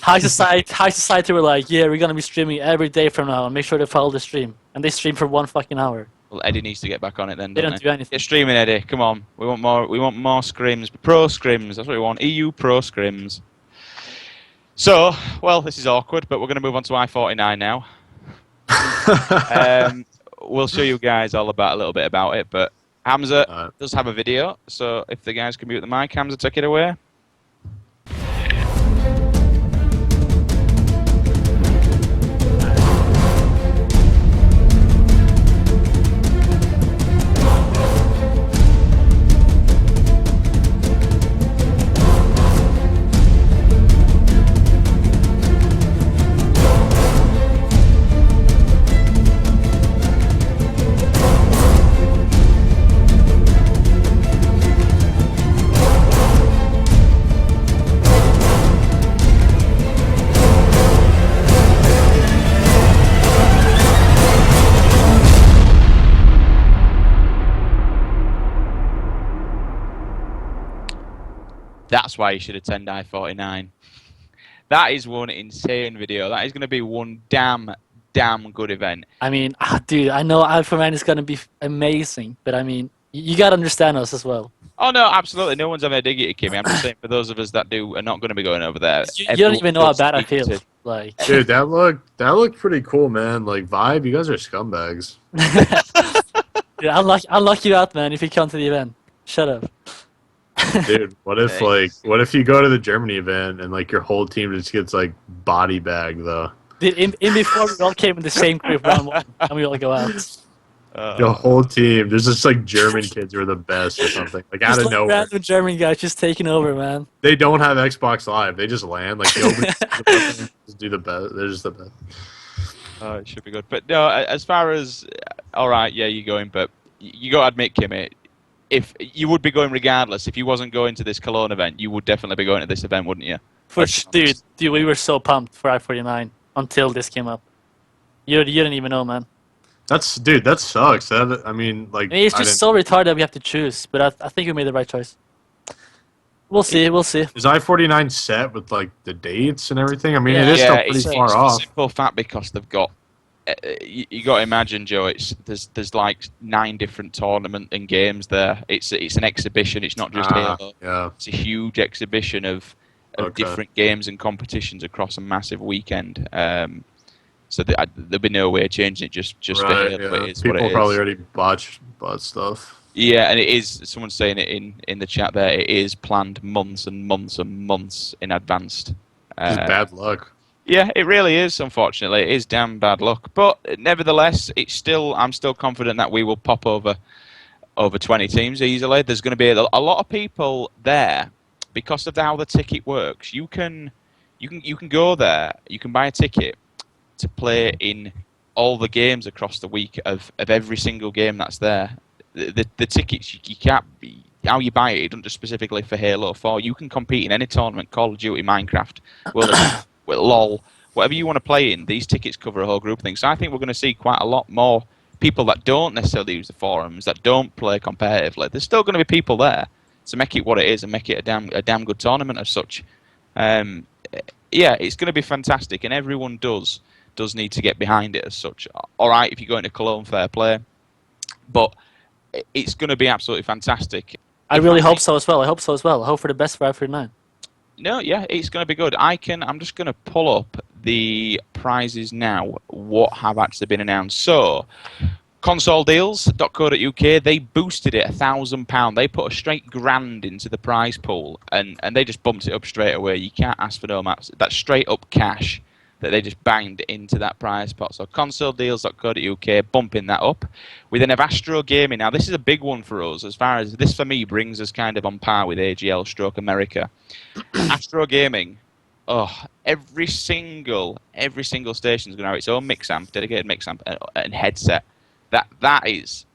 S2: High Society were like, yeah, we're going to be streaming every day from now on. Make sure to follow the stream, and they streamed for 1 fucking hour.
S1: Well, Eddie needs to get back on it then.
S2: They don't do anything.
S1: Get streaming, Eddie. Come on, we want more. We want more scrims, pro scrims. That's what we want. EU pro scrims. So, well, this is awkward, but we're going to move on to I49 now. We'll show you guys all about a little bit about it, but Hamza does have a video, so if the guys can mute the mic, Hamza, take it away. That's why you should attend I49. That is one insane video. That is going to be one damn good event.
S2: I mean, dude, I know I49 is going to be amazing, but I mean, you got to understand us as well.
S1: Oh, no, absolutely. No one's having a dig at you, Kimmy. I'm just saying for those of us that are not going to be going over there.
S2: You don't even know how bad I feel. Like,
S3: dude, that looked pretty cool, man. Like, Vibe, you guys are scumbags.
S2: Dude, I'll lock you out, man, if you come to the event. Shut up.
S3: Dude, what if you go to the Germany event and like your whole team just gets like body bagged though?
S2: Dude, in before we all came in the same group round 1 and we all go out.
S3: The whole team. There's just like German kids who are the best or something. Like out
S2: Just
S3: of
S2: like
S3: nowhere.
S2: random German guys just taking over, man.
S3: They don't have Xbox Live. They just land. Like nobody just do the best. They're just the best.
S1: Oh, it should be good. But no, as far as all right, yeah, you're going, but you got to admit, Kimmy, if you would be going regardless, if you wasn't going to this Cologne event, you would definitely be going to this event, wouldn't you?
S2: Dude, we were so pumped for i49 until this came up. You didn't even know, man.
S3: That sucks. I mean, like,
S2: It's just so retarded that we have to choose, but I think we made the right choice. We'll see.
S3: Is I49 set with like the dates and everything? I mean, it is still pretty far off.
S1: It's simple fact because they've got. You got to imagine, Joe. There's like 9 different tournament and games there. It's an exhibition. It's not just Halo.
S3: Yeah.
S1: It's a huge exhibition of different games and competitions across a massive weekend. So there'll be no way of changing it. Just for Halo.
S3: Yeah.
S1: It is
S3: People
S1: what it
S3: probably
S1: is.
S3: already bought stuff.
S1: Yeah, and it is. Someone's saying it in the chat there. It is planned months and months and months in advance.
S3: Just bad luck.
S1: Yeah, it really is. Unfortunately, it is damn bad luck. But nevertheless, I'm still confident that we will pop over 20 teams easily. There's going to be a lot of people there because of how the ticket works. You can go there. You can buy a ticket to play in all the games across the week of every single game that's there. The tickets you can't be. How you buy it doesn't just specifically for Halo 4. You can compete in any tournament, Call of Duty, Minecraft, LOL, whatever you want to play in. These tickets cover a whole group of things. So I think we're going to see quite a lot more people that don't necessarily use the forums, that don't play competitively. There's still going to be people there to make it what it is and make it a damn good tournament as such. Yeah, it's going to be fantastic, and everyone does need to get behind it as such. All right, if you're going to Cologne, fair play, but it's going to be absolutely fantastic.
S2: I really hope so as well. I hope for the best for i49.
S1: No, yeah, it's going to be good. I'm just going to pull up the prizes now, what have actually been announced. So, consoledeals.co.uk, they boosted it £1,000. They put a straight grand into the prize pool, and they just bumped it up straight away. You can't ask for no maps. That's straight up cash that they just banged into that prize pot. So consoledeals.co.uk, bumping that up. We then have Astro Gaming. Now, this is a big one for us, as far as this, for me, brings us kind of on par with AGL stroke America. Astro Gaming, every single station is going to have its own mix amp, dedicated mix amp, and headset. That is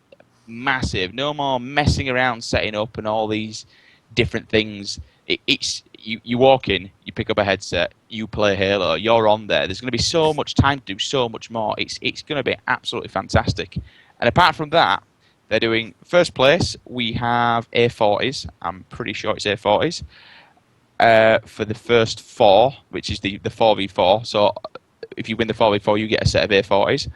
S1: massive. No more messing around setting up and all these different things. It's you walk in, you pick up a headset, you play Halo, you're on there. There's going to be so much time to do so much more. It's going to be absolutely fantastic. And apart from that, they're doing first place. We have A40s. I'm pretty sure it's A40s for the first 4, which is the 4v4. So if you win the 4v4, you get a set of A40s.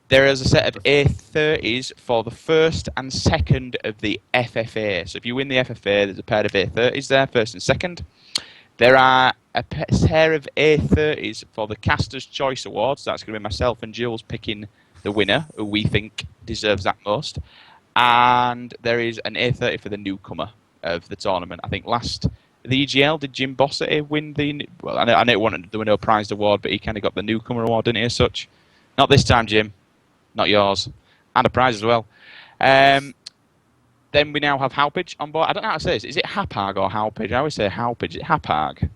S1: There is a set of A30s for the first and second of the FFA. So if you win the FFA, there's a pair of A30s there, first and second. There are a pair of A30s for the Caster's Choice Awards. That's going to be myself and Jules picking the winner, who we think deserves that most. And there is an A30 for the newcomer of the tournament. I think the EGL, did Jim Bossett win the... Well, I know there were no prized award, but he kind of got the newcomer award, didn't he, as such? Not this time, Jim. Not yours. And a prize as well. Then we now have Halpage on board. I don't know how to say this. Is it Hapag or Halpage? I always say Halpage. Is it Hapag?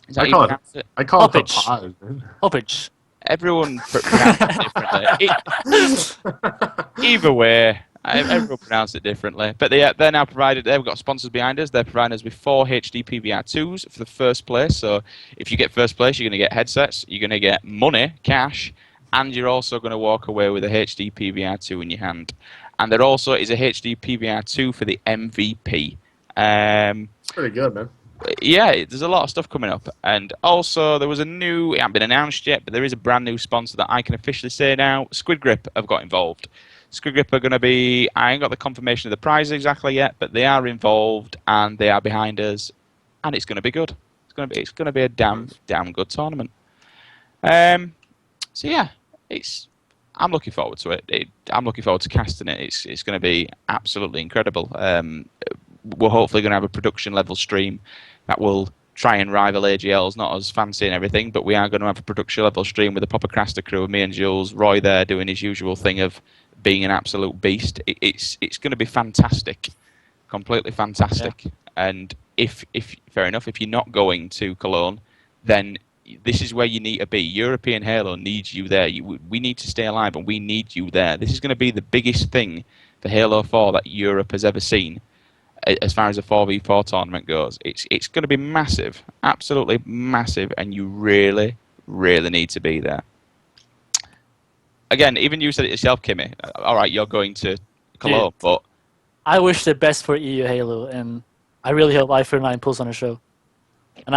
S1: Is that
S3: I call it
S2: Halpage.
S3: Hapag, man.
S2: Halpage.
S1: Everyone pronounces it differently. Either way, everyone pronounces it differently. But they're now provided. They've got sponsors behind us. They're providing us with 4 HD PVR2s for the first place. So if you get first place, you're going to get headsets. You're going to get money, cash. And you're also going to walk away with a HD PVR2 in your hand. And there also is a HD PVR2 for the MVP.
S3: Pretty good, man.
S1: Yeah, there's a lot of stuff coming up. And also, there was it hasn't been announced yet, but there is a brand new sponsor that I can officially say now. Squid Grip have got involved. Squid Grip are going to be... I ain't got the confirmation of the prize exactly yet, but they are involved and they are behind us. And it's going to be good. It's going to be a damn good tournament. So yeah, I'm looking forward to it. I'm looking forward to casting it. It's going to be absolutely incredible. We're hopefully going to have a production level stream that will try and rival AGL's, not as fancy and everything, but we are going to have a production level stream with a proper caster crew, me and Jules, Roy there doing his usual thing of being an absolute beast. It's going to be fantastic, completely fantastic. Yeah. And if fair enough, if you're not going to Cologne, then this is where you need to be. European Halo needs you there. We need to stay alive, and we need you there. This is going to be the biggest thing for Halo 4 that Europe has ever seen, as far as a 4v4 tournament goes. It's going to be massive, absolutely massive, and you really, really need to be there. Again, even you said it yourself, Kimmy. All right, you're going to Cologne, but
S2: I wish the best for EU Halo, and I really hope i49 pulls on a show. And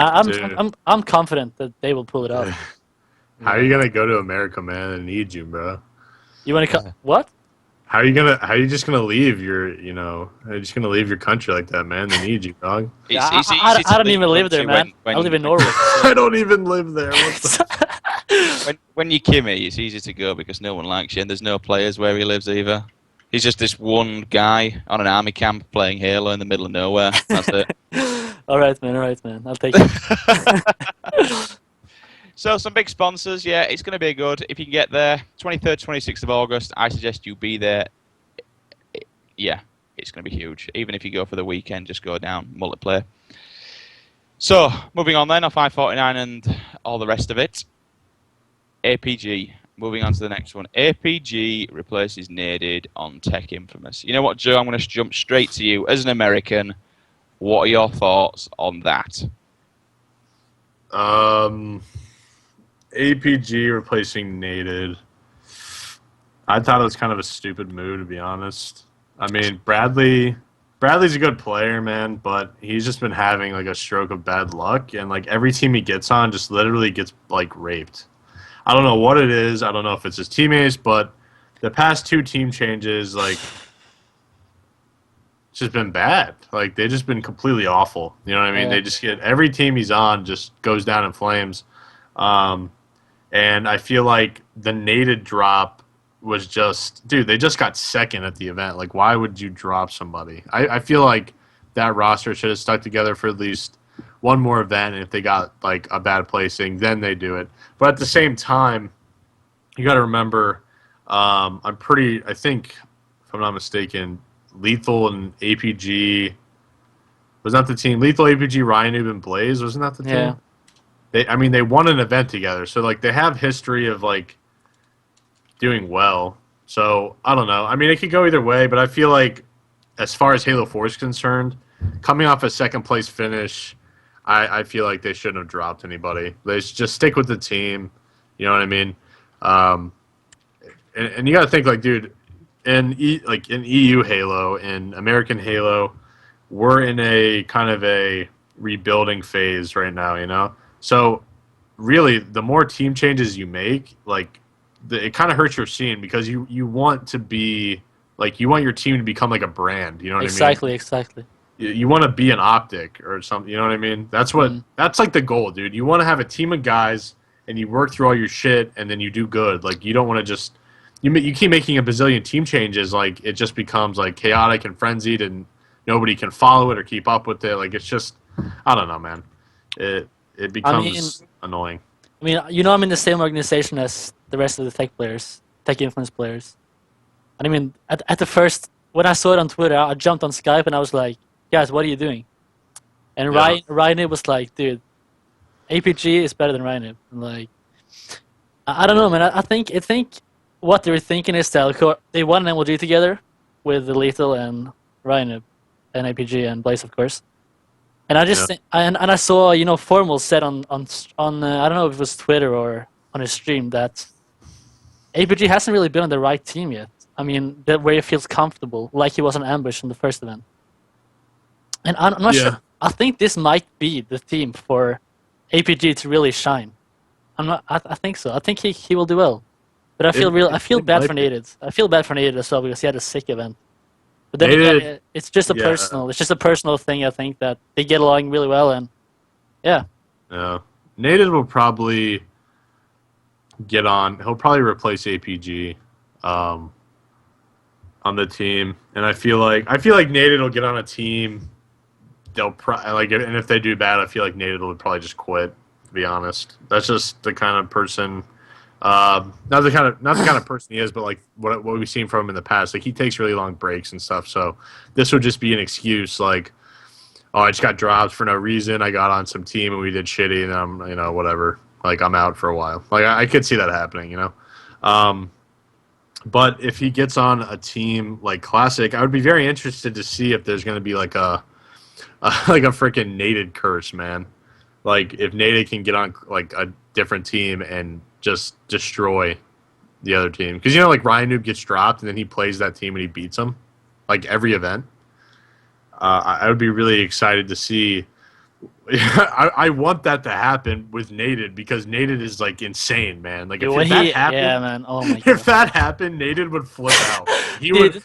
S2: I'm confident that they will pull it off.
S3: How are you gonna go to America, man? I need you, bro.
S2: You want to come? What?
S3: How are you just gonna leave your, are you just gonna leave your country like that, man? They need you, dog.
S2: I don't even live there, man. I live in Norway. So.
S3: I don't even live there.
S1: when you're Kimmy, it's easy to go because no one likes you, and there's no players where he lives either. He's just this one guy on an army camp playing Halo in the middle of nowhere. That's it.
S2: All right, man. I'll take it.
S1: So some big sponsors, yeah, it's going to be good. If you can get there, 23rd, 26th of August, I suggest you be there. Yeah, it's going to be huge. Even if you go for the weekend, just go down, multiplayer. So, moving on then, off i49 and all the rest of it. APG, moving on to the next one. APG replaces Naded on TEC.Infamous. You know what, Joe? I'm going to jump straight to you. As an American, what are your thoughts on that?
S3: APG replacing Naded. I thought it was kind of a stupid move, to be honest. I mean, Bradley's a good player, man, but he's just been having like a stroke of bad luck, and like every team he gets on just literally gets like raped. I don't know what it is. I don't know if it's his teammates, but the past 2 team changes, like, it's just been bad. Like, they've just been completely awful. You know what I mean? Yeah. They just get every team he's on just goes down in flames. And I feel like the Naded drop was just, dude, they just got second at the event. Like, why would you drop somebody? I feel like that roster should have stuck together for at least one more event, and if they got like a bad placing, then they do it. But at the same time, you got to remember, I think, if I'm not mistaken, Lethal and APG was not the team. Lethal, APG, Ryanoob, and Blaze, wasn't that the team?
S2: Yeah.
S3: They won an event together, so like they have history of like doing well. So I don't know. I mean, it could go either way, but I feel like as far as Halo 4 is concerned, coming off a second place finish, I feel like they shouldn't have dropped anybody. They should just stick with the team. You know what I mean? And you got to think, like, dude, in EU Halo, in American Halo, we're in a kind of a rebuilding phase right now, you know? So really, the more team changes you make, like, it kind of hurts your scene because you want to be, like, you want your team to become like a brand, you know what I mean?
S2: Exactly.
S3: You want to be an Optic or something, you know what I mean? That's that's like the goal, dude. You want to have a team of guys and you work through all your shit and then you do good. Like, you don't want to just you keep making a bazillion team changes, like it just becomes like chaotic and frenzied and nobody can follow it or keep up with it. Like, it's just, I don't know, man. It becomes annoying.
S2: I mean, you know, I'm in the same organization as the rest of the TEC players, TEC.Infamous players. And I mean, at the first, when I saw it on Twitter, I jumped on Skype and I was like, guys, what are you doing? And Ryan was like, dude, APG is better than Ryan. Like, I don't know, man. I think what they're thinking is that they won an MLG together with the Lethal and Ryan and APG and Blaze, of course. And I just and I saw, you know, Formal said on I don't know if it was Twitter or on his stream that APG hasn't really been on the right team yet. I mean, where he feels comfortable, like he was on Ambush in the first event. And I'm not sure. I think this might be the team for APG to really shine. I think so. I think he will do well. But I feel bad for Naded. I feel bad for Naded as well because he had a sick event. But then again, it's just a personal. It's just a personal thing. I think that they get along really well, and yeah.
S3: Yeah, Naded will probably get on. He'll probably replace APG on the team, and I feel like Naded will get on a team. They'll and if they do bad, I feel like Naded will probably just quit. To be honest, that's just the kind of person Not the kind of person he is, but like what we've seen from him in the past. Like he takes really long breaks and stuff. So this would just be an excuse. Like, oh, I just got dropped for no reason. I got on some team and we did shitty, and I'm whatever. Like I'm out for a while. Like I could see that happening. But if he gets on a team like Classic, I would be very interested to see if there's going to be like a freaking Naded curse, man. Like if Naded can get on like a different team and just destroy the other team, because like Ryan Noob gets dropped and then he plays that team and he beats them like every event. I would be really excited to see. I want that to happen with Naded, because Naded is like insane, man. Like if that happened,
S2: yeah, man. Oh my god.
S3: If that happened, Naded would flip out. He would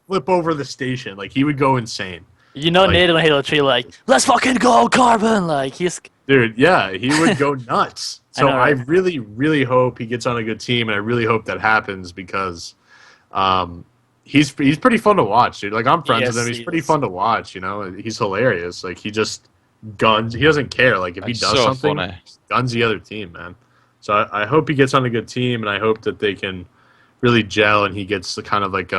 S3: flip over the station. Like he would go insane.
S2: Naded on Halo 3, like, let's fucking go, Carbon! Like he's
S3: dude, yeah, he would go nuts. So I really, really hope he gets on a good team, and I really hope that happens, because he's pretty fun to watch, dude. Like I'm friends with him. He's pretty fun to watch. He's hilarious. Like he just guns. He doesn't care. Like if he does something, he guns the other team, man. So I hope he gets on a good team, and I hope that they can really gel, and he gets the kind of like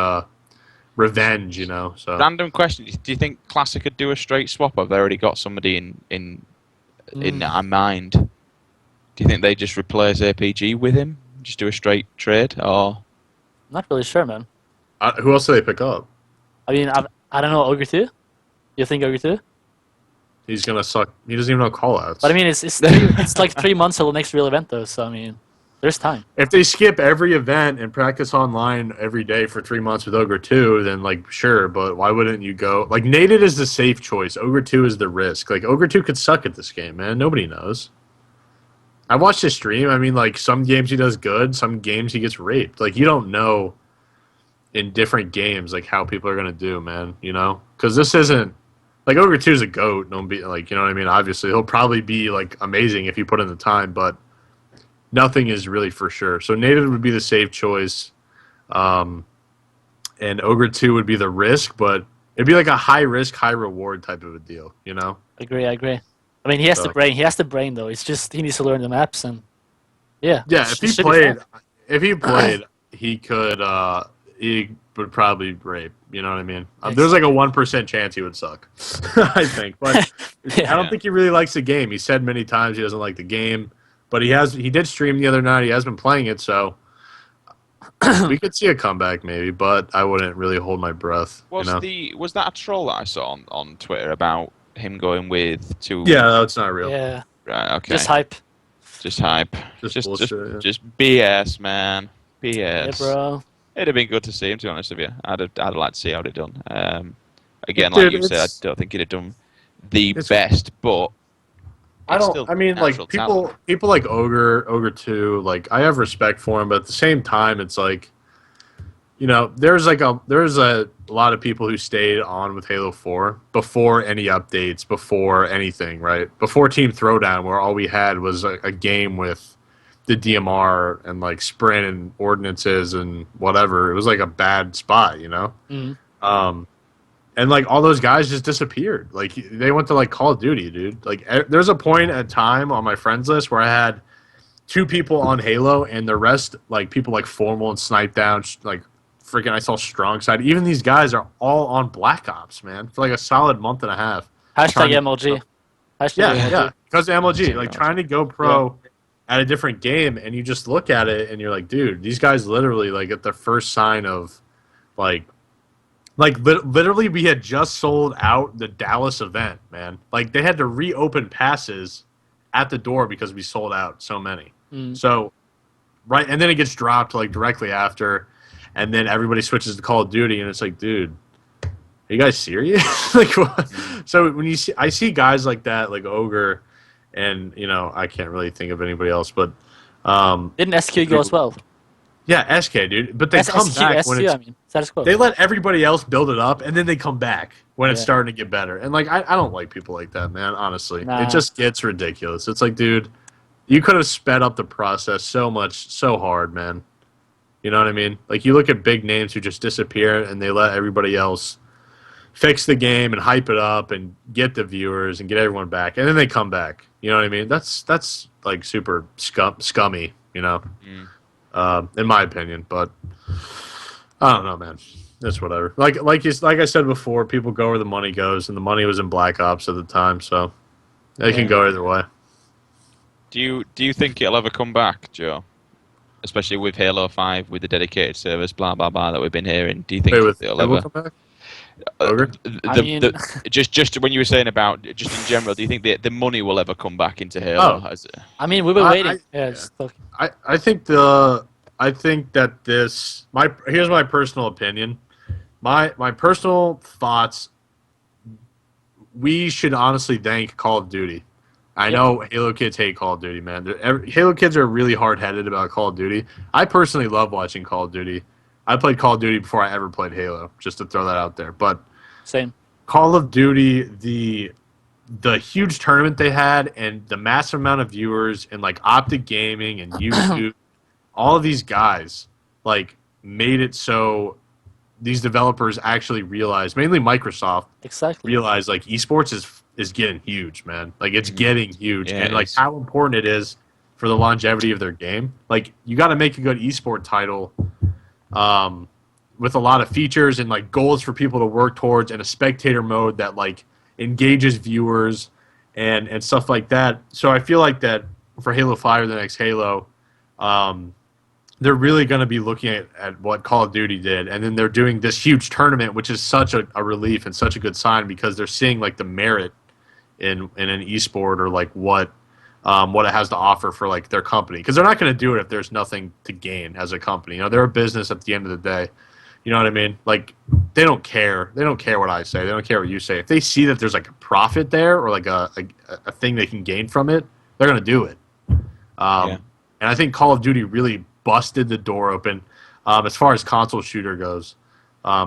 S3: revenge, So
S1: random question: do you think Classic could do a straight swap? Have they already got somebody in mind? Do you think they just replace APG with him, just do a straight trade, or?
S2: Not really sure, man.
S3: Who else do they pick up?
S2: I mean, I don't know. Ogre 2? You think Ogre 2?
S3: He's gonna suck. He doesn't even know callouts.
S2: But I mean, it's like 3 months till the next real event, though. So I mean, there's time.
S3: If they skip every event and practice online every day for 3 months with Ogre 2, then like sure. But why wouldn't you go? Like Naded is the safe choice. Ogre 2 is the risk. Like Ogre 2 could suck at this game, man. Nobody knows. I watched his stream. I mean, like some games he does good, some games he gets raped. Like you don't know in different games like how people are gonna do, man. Because this isn't. Like, Ogre 2 is a GOAT. Don't be like, you know what I mean? Obviously, he'll probably be, like, amazing if you put in the time, but nothing is really for sure. So, Naded would be the safe choice, and Ogre 2 would be the risk, but it'd be like a high-risk, high-reward type of a deal,
S2: Agree. I mean, he has the brain. He has the brain, though. It's just he needs to learn the maps, and yeah.
S3: Yeah, if he played, he could, he would probably rape. You know what I mean? There's like a 1% chance he would suck, I think. But I don't think he really likes the game. He said many times he doesn't like the game, but he did stream the other night. He has been playing it, so we could see a comeback maybe. But I wouldn't really hold my breath.
S1: Was that a troll that I saw on Twitter about him going with two?
S3: Yeah, that's not real.
S2: Yeah.
S1: Right. Okay.
S2: Just hype.
S1: Just hype.
S3: Just bullshit,
S1: just BS, man. BS.
S2: Yeah, bro.
S1: It'd have been good to see him, to be honest with you. I'd like to see how it done. Again, like you said, I don't think he'd have done the best, but
S3: I mean, like people like Ogre 2, like I have respect for him, but at the same time, it's like, there's a lot of people who stayed on with Halo 4 before any updates, before anything, right? Before Team Throwdown, where all we had was a game with the DMR and like sprint and ordinances and whatever. It was like a bad spot,
S2: Mm-hmm.
S3: And like all those guys just disappeared. Like they went to like Call of Duty, dude. Like there's a point at time on my friends list where I had 2 people on Halo and the rest like people like Formal and Snipe Down, like freaking I saw Strong Side. Even these guys are all on Black Ops, man, for like a solid month and a half.
S2: Hashtag MLG.
S3: Yeah, because of MLG, like trying to go pro at a different game, and you just look at it and you're like, dude, these guys literally like at the first sign of literally we had just sold out the Dallas event, man. Like they had to reopen passes at the door because we sold out so many. So right, and then it gets dropped like directly after, and then everybody switches to Call of Duty, and it's like, dude, are you guys serious? Like what? So when I see guys like that, like Ogre, and I can't really think of anybody else, but
S2: didn't SQ go as well?
S3: Yeah, SK, dude. But they come back when it's they let everybody else build it up, and then they come back when it's starting to get better. And like I don't like people like that, man. Honestly, it just gets ridiculous. It's like, dude, you could have sped up the process so much, so hard, man. You know what I mean? Like you look at big names who just disappear, and they let everybody else fix the game and hype it up and get the viewers and get everyone back, and then they come back. You know what I mean? That's like super scummy. You know, in my opinion. But I don't know, man. It's whatever. Like I said before, people go where the money goes, and the money was in Black Ops at the time, so they can go either way.
S1: Do you think it'll ever come back, Joe? Especially with Halo 5, with the dedicated service, blah blah blah that we've been hearing. Do you think it'll ever
S3: come back?
S1: Just when you were saying about just in general, do you think the money will ever come back into Halo?
S2: I mean, we've been waiting.
S3: I think that here's my personal opinion. My personal thoughts. We should honestly thank Call of Duty. I know Halo kids hate Call of Duty, man. Halo kids are really hard-headed about Call of Duty. I personally love watching Call of Duty. I played Call of Duty before I ever played Halo, just to throw that out there. But
S2: same.
S3: Call of Duty, the huge tournament they had and the massive amount of viewers and like Optic Gaming and YouTube, all of these guys like made it so these developers actually realized, mainly Microsoft, realized like esports is getting huge, man. Like it's getting huge, and like how important it is for the longevity of their game. Like you got to make a good esport title with a lot of features and like goals for people to work towards, and a spectator mode that like engages viewers and stuff like that. So I feel like that for Halo 5 or the next Halo, they're really going to be looking at what Call of Duty did, and then they're doing this huge tournament, which is such a relief and such a good sign because they're seeing like the merit in an esport or like what it has to offer for like their company, because they're not going to do it if there's nothing to gain as a company. You know, they're a business at the end of the day. You know what I mean? Like they don't care. They don't care what I say. They don't care what you say. If they see that there's like a profit there or like a thing they can gain from it, they're going to do it. And I think Call of Duty really busted the door open as far as console shooter goes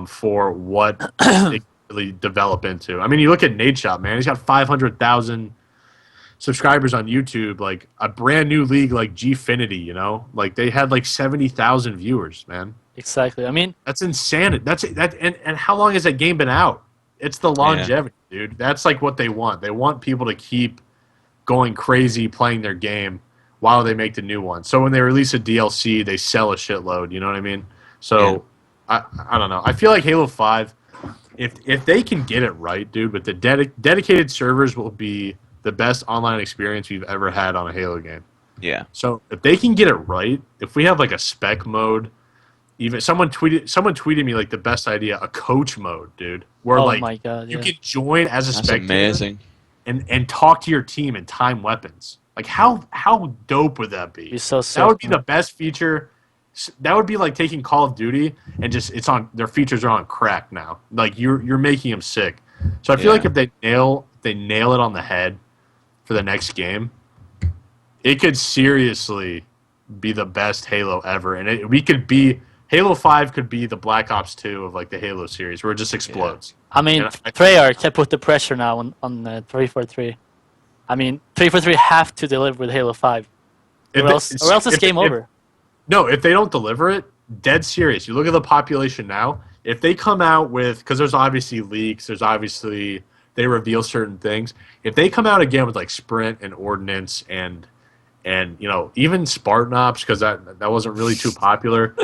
S3: for what they can really develop into. I mean, you look at Nade Shot, man. He's got 500,000 subscribers on YouTube, like a brand new league like Gfinity, you know? Like they had like 70,000 viewers, man.
S2: Exactly. I mean,
S3: that's insanity. And how long has that game been out? It's the longevity, dude. That's like what they want. They want people to keep going crazy playing their game while they make the new one. So when they release a DLC, they sell a shitload. You know what I mean? So I don't know. I feel like Halo 5, if they can get it right, dude, with the dedicated servers, will be the best online experience we've ever had on a Halo game.
S1: Yeah.
S3: So if they can get it right, if we have like a spec mode, even someone tweeted me like the best idea, a coach mode, dude, where
S2: my God,
S3: you can join as a spectator,
S1: amazing,
S3: and talk to your team and time weapons. Like how dope would that be?
S2: So sick,
S3: that would be the best feature. That would be like taking Call of Duty and just their features are on crack now. Like you're making them sick. So I feel like if they nail it on the head for the next game, it could seriously be the best Halo ever, and Halo 5 could be the Black Ops 2 of like the Halo series, where it just explodes.
S2: I mean, Treyarch can put the pressure now on 343. I mean, 343 have to deliver with Halo 5, or else it's game over.
S3: No, if they don't deliver it, dead serious. You look at the population now. If they come out with, because there's obviously leaks, they reveal certain things. If they come out again with like Sprint and Ordnance and you know, even Spartan Ops, because that wasn't really too popular.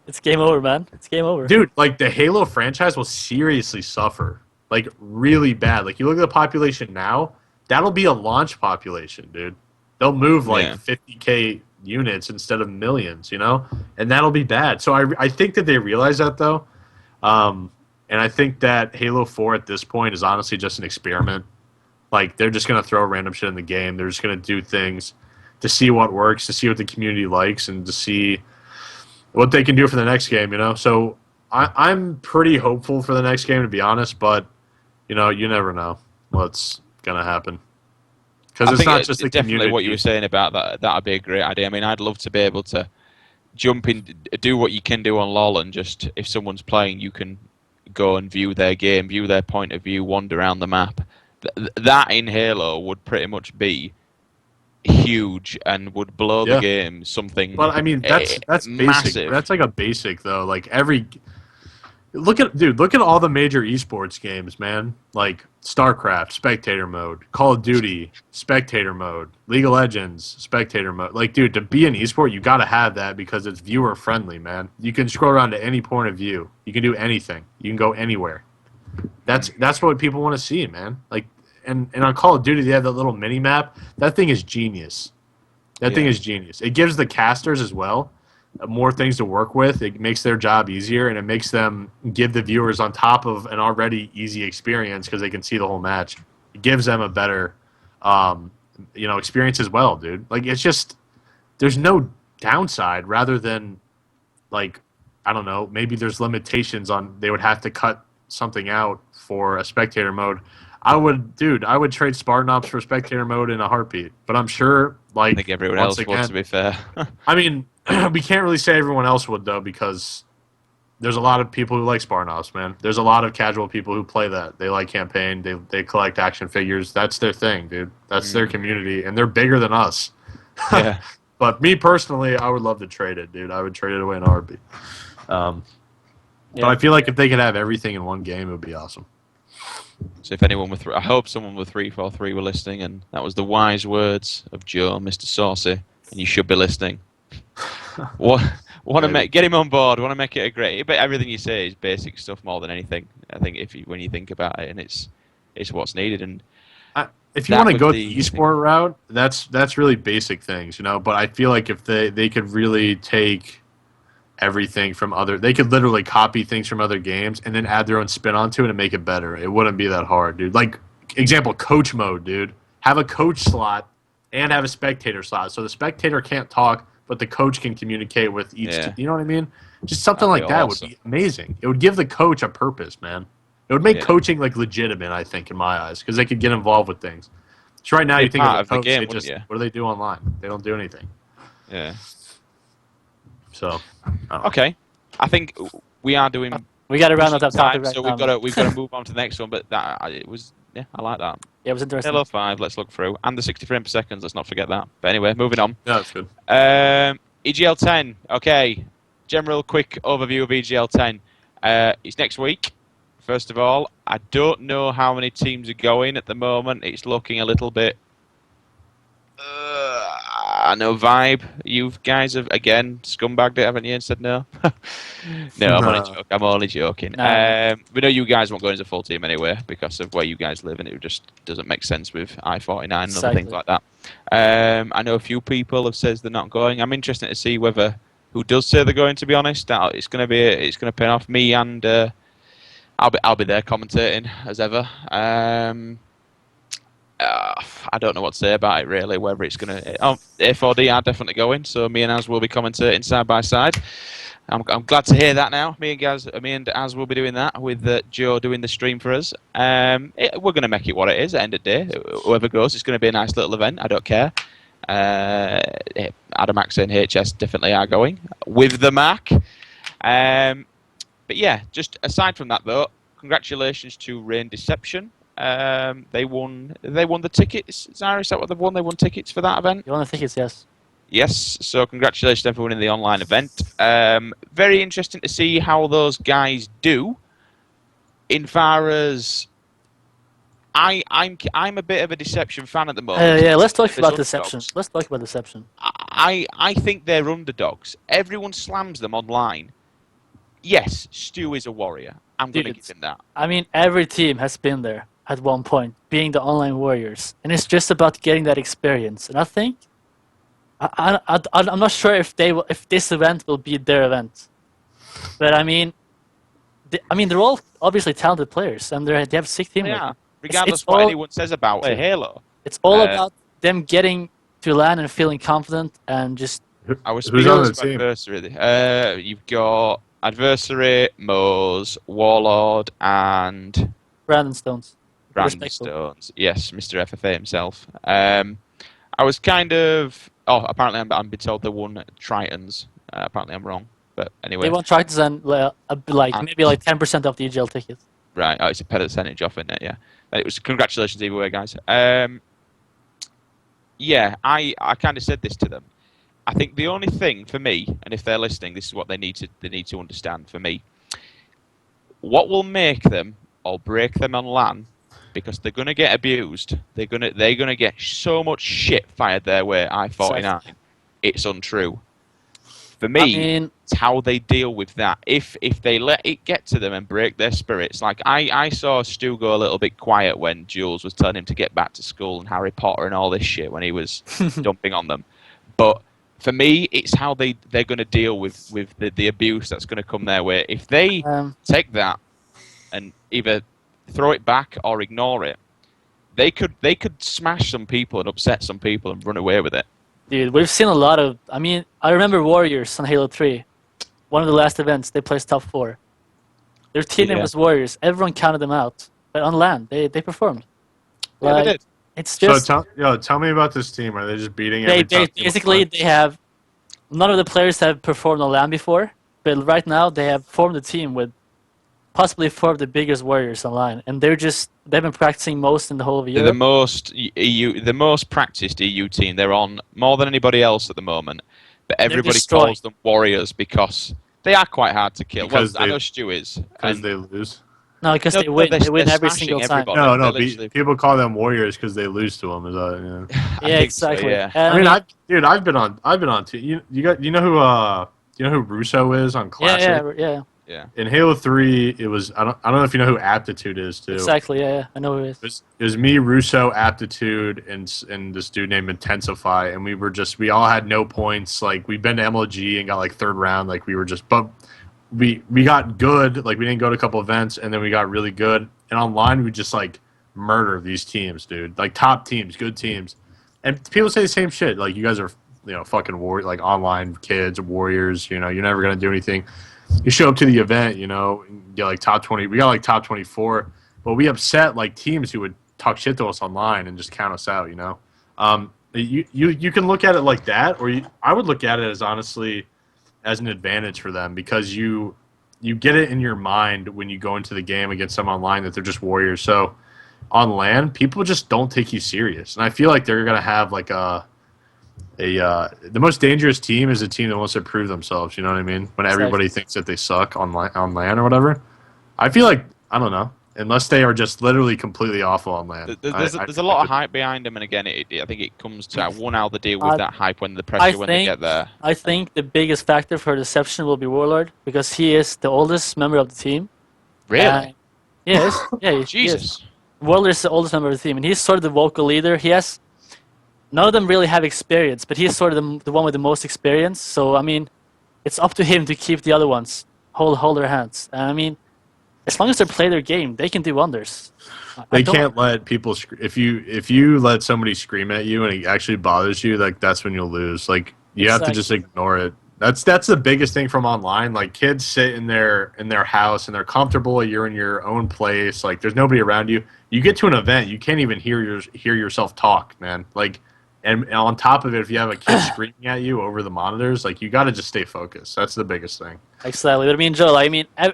S2: It's game over, man. It's game over.
S3: Dude, like the Halo franchise will seriously suffer. Like really bad. Like you look at the population now, that'll be a launch population, dude. They'll move like 50K units instead of millions, you know? And that'll be bad. So I think that they realize that though. And I think that Halo 4 at this point is honestly just an experiment. Like they're just gonna throw random shit in the game. They're just gonna do things to see what works, to see what the community likes, and to see what they can do for the next game. You know, so I'm pretty hopeful for the next game, to be honest. But you know, you never know what's gonna happen because it's not just the
S1: definitely
S3: community.
S1: What you were saying about that'd be a great idea. I mean, I'd love to be able to jump in, do what you can do on LoL, and just if someone's playing, you can go and view their game, view their point of view, wander around the map. That in Halo would pretty much be huge and would blow the game something.
S3: Well, I mean that's
S1: massive.
S3: basic. That's like a basic though. Like every Look at all the major esports games, man. Like StarCraft, spectator mode, Call of Duty, spectator mode, League of Legends, spectator mode. Like, dude, to be an esport, you got to have that because it's viewer friendly, man. You can scroll around to any point of view. You can do anything. You can go anywhere. That's what people want to see, man. Like, and on Call of Duty, they have that little mini map. That thing is genius. That thing is genius. It gives the casters as well more things to work with. It makes their job easier, and it makes them give the viewers on top of an already easy experience because they can see the whole match. It gives them a better, experience as well, dude. Like, it's just there's no downside rather than like I don't know. Maybe there's limitations on they would have to cut something out for a spectator mode. I would trade Spartan Ops for spectator mode in a heartbeat. But I'm sure, like,
S1: I think everyone else would, to be fair.
S3: I mean, we can't really say everyone else would, though, because there's a lot of people who like Spartan Ops, man. There's a lot of casual people who play that. They like campaign. They collect action figures. That's their thing, dude. That's their community, and they're bigger than us.
S1: Yeah.
S3: But me, personally, I would love to trade it, dude. I would trade it away in a heartbeat. But I feel like if they could have everything in one game, it would be awesome.
S1: So if anyone with, I hope someone with 343 were listening, and that was the wise words of Joe, Mr. Saucey, and you should be listening. Want to get him on board? Want to make it a great? But everything you say is basic stuff more than anything. I think when you think about it, and it's what's needed. And
S3: if you want to go the esport route, that's really basic things, But I feel like if they could really take everything from they could literally copy things from other games and then add their own spin onto it and make it better. It wouldn't be that hard, dude. Like, example, coach mode, dude. Have a coach slot and have a spectator slot. So the spectator can't talk, but the coach can communicate with each team. You know what I mean? Just something like that would be amazing. It would give the coach a purpose, man. It would make coaching, like, legitimate, I think, in my eyes, because they could get involved with things. So right now you think of a coach,
S1: game,
S3: what do they do online? They don't do anything.
S1: Yeah.
S3: So,
S1: okay, I think we are doing.
S2: We got to round up that topic right
S1: so
S2: now.
S1: we've got to move on to the next one. But I like that.
S2: Yeah, it was interesting.
S1: Halo 5. Let's look through, and the 60 frames per second. Let's not forget that. But anyway, moving on.
S3: Yeah, that's good.
S1: EGL10. Okay, general quick overview of EGL10. It's next week. First of all, I don't know how many teams are going at the moment. It's looking a little bit. I know Vibe. You guys have again scumbagged it, haven't you? And said no. No, I'm only joking.
S2: No.
S1: We know you guys won't go as a full team anyway because of where you guys live, and it just doesn't make sense with I49 and other things like that. I know a few people have said they're not going. I'm interested to see who does say they're going. To be honest, it's going to pay off me, and I'll be there commentating as ever. I don't know what to say about it really. Whether it's going to, A4D are definitely going, so me and Az will be commentating side by side. I'm glad to hear that now. Me and Az will be doing that with Joe doing the stream for us. We're going to make it what it is at the end of the day. Whoever goes, it's going to be a nice little event. I don't care. Adamax and HS definitely are going with the Mac. But yeah, just aside from that though, congratulations to Rain Deception. They won the tickets. Zyruz, is that what they've won? They won tickets for that event?
S2: You won the tickets, yes.
S1: Yes, so congratulations to everyone in the online event. Very interesting to see how those guys do. In far as I'm a bit of a Deception fan at the moment.
S2: Yeah, let's talk about Deception. Let's talk about Deception.
S1: I think they're underdogs. Everyone slams them online. Yes, Stu is a warrior. I'm going to give him that.
S2: I mean, every team has been there at one point, being the online warriors, and it's just about getting that experience. And I think I'm not sure if this event will be their event, but I mean, they're all obviously talented players, and they have sick teamwork.
S1: Yeah, regardless of what anyone says about Halo.
S2: It's all about them getting to land and feeling confident and just.
S1: I was speaking on the team. Adversary. You've got Adversary, Moze, Warlord, and
S2: Brandon Stones.
S1: Brandon Stones, yes, Mr. FFA himself. I was kind of. Oh, apparently I'm being told they won Tritons. Apparently I'm wrong, but anyway.
S2: They won Tritons and maybe 10% off the EGL tickets.
S1: Right. Oh, it's a percentage off, isn't it? Yeah. But it was congratulations either way, guys. Yeah, I kind of said this to them. I think the only thing for me, and if they're listening, this is what they need to understand for me. what will make them or break them on LAN, because they're gonna get abused. They're gonna get so much shit fired their way. I49.
S2: Exactly.
S1: It's untrue. For
S2: I
S1: me,
S2: mean,
S1: it's how they deal with that. If they let it get to them and break their spirits, like I saw Stu go a little bit quiet when Jules was telling him to get back to school and Harry Potter and all this shit when he was dumping on them. But for me, it's how they're going to deal with the abuse that's going to come their way. If they take that and either throw it back or ignore it, they could smash some people and upset some people and run away with it.
S2: dude, we've seen a lot of. I mean, I remember Warriors on Halo 3. One of the last events, they placed top 4. Their team name was Warriors. Everyone counted them out. But on LAN, they performed.
S1: Yeah,
S2: Like,
S1: they did.
S2: It's just
S3: So tell me about this team. Are they just beating every top team?
S2: basically they have none of the players have performed on LAN before, but right now they have formed a team with possibly 4 of the biggest Warriors online, and they've been practicing most in the whole of
S1: They're
S2: Europe.
S1: the most practiced EU team. They're on more than anybody else at the moment. But everybody
S2: destroying.
S1: calls them Warriors because they are quite hard to kill.
S3: Because
S1: I know Stu is.
S3: Because
S1: and-
S3: they lose.
S2: No, because
S1: No,
S2: they win.
S1: they're-
S2: They win
S1: they're
S2: every
S1: smashing
S2: single time.
S1: everybody.
S3: No,
S1: They're literally-
S3: people call them Warriors because they lose to them. Is that,
S1: I
S2: Yeah,
S1: think so,
S2: exactly.
S1: yeah.
S2: And
S3: I mean, I've been on. You know who Russo is on Classic?
S2: yeah,
S1: Yeah.
S3: In Halo 3, it was I don't know if you know who Aptitude is too.
S2: exactly. Yeah, I know who it is.
S3: It was me, Russo, Aptitude, and this dude named Intensify, and we all had no points. Like we'd been to MLG and got like 3rd round. Like but we got good. Like we didn't go to a couple events, and then we got really good. And online we just like murder these teams, dude. Like top teams, good teams. And people say the same shit. Like you guys are fucking like online kids, warriors. You're never gonna do anything. You show up to the event, and get like top 20. We got like top 24, but we upset like teams who would talk shit to us online and just count us out. You can look at it like that, or I would look at it as honestly as an advantage for them because you get it in your mind when you go into the game against them online that they're just warriors. So on LAN, people just don't take you serious, and I feel like they're gonna have like the most dangerous team is a team that wants to prove themselves. You know what I mean? When everybody thinks that they suck on LAN or whatever. I feel like I don't know unless they are just literally completely awful on LAN.
S1: There's a lot of hype behind them, and again, I think it comes to how they deal with that hype when the pressure when they get there.
S2: I think the biggest factor for deception will be Warlord because he is the oldest member of the team.
S1: Really?
S2: Yes. Yeah.
S1: Jesus.
S2: Warlord is the oldest member of the team, and he's sort of the vocal leader. None of them really have experience, but he's sort of the one with the most experience. So I mean, it's up to him to keep the other ones hold their hands. And I mean, as long as they play their game, they can do wonders.
S3: They can't let people if you let somebody scream at you and it actually bothers you, like that's when you'll lose. Like you have to just ignore it. That's the biggest thing from online. Like kids sit in their house and they're comfortable. You're in your own place. Like there's nobody around you. You get to an event, you can't even hear yourself talk, man. Like. And on top of it, if you have a kid screaming at you over the monitors, like you got to just stay focused. That's the biggest thing.
S2: Exactly. But I mean, Joel,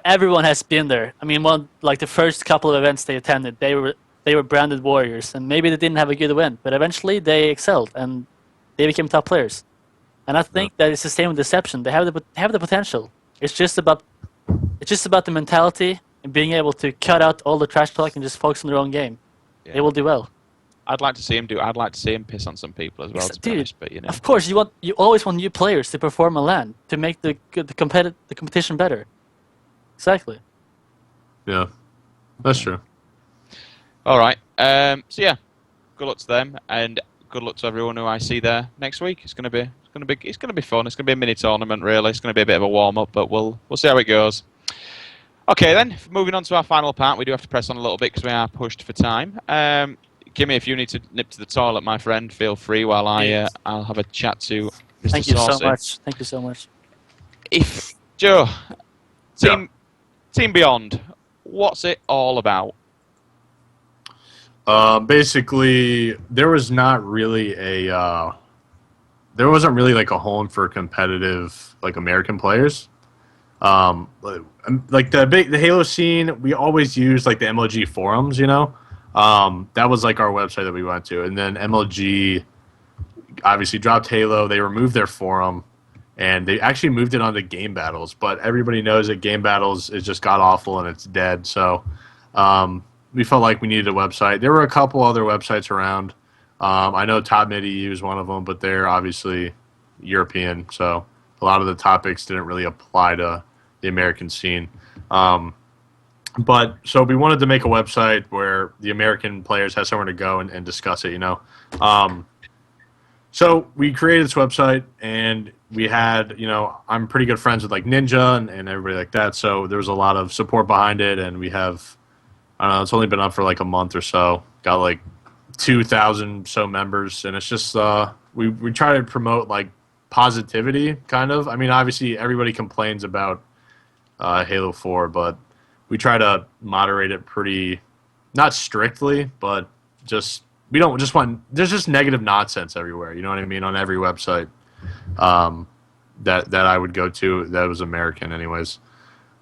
S2: everyone has been there. I mean, the first couple of events they attended, they were branded warriors, and maybe they didn't have a good event, but eventually they excelled and they became top players. And I think that it's the same with Deception. They have the potential. It's just about the mentality and being able to cut out all the trash talk and just focus on their own game. Yeah. They will do well.
S1: I'd like to see him piss on some people as well. To be honest, but
S2: of course, you always want new players to perform on LAN to make the competition better. Exactly.
S3: Yeah, that's true.
S1: All right. So yeah, good luck to them, and good luck to everyone who I see there next week. It's gonna be fun. It's gonna be a mini tournament, really. It's gonna be a bit of a warm up, but we'll see how it goes. Okay, then moving on to our final part, we do have to press on a little bit because we are pushed for time. Kimmy, if you need to nip to the toilet, my friend, feel free while I'll have a chat to Mr.
S2: Thank you
S1: Saucey.
S2: so much. Thank you so much.
S1: If Joe, Team Beyond, what's it all about?
S3: Basically, there wasn't really like a home for competitive like American players. Like the Halo scene, we always use like the MLG forums, that was like our website that we went to, and then MLG obviously dropped Halo. They removed their forum, and they actually moved it onto Game Battles. But everybody knows that Game Battles is just god awful and it's dead. So we felt like we needed a website. There were a couple other websites around. I know Top Mid EU is one of them, but they're obviously European, so a lot of the topics didn't really apply to the American scene. But so we wanted to make a website where the American players had somewhere to go and discuss it, you know. So we created this website, and we had, you know, I'm pretty good friends with like Ninja and everybody like that, so there was a lot of support behind it, and we have, I don't know, it's only been up for like a month or so. Got like 2,000 so members, and it's just we try to promote like positivity, kind of. I mean, obviously everybody complains about Halo 4, but we try to moderate it pretty, not strictly, but just we don't just want. There's just negative nonsense everywhere. You know what I mean? On every website that I would go to that was American, anyways.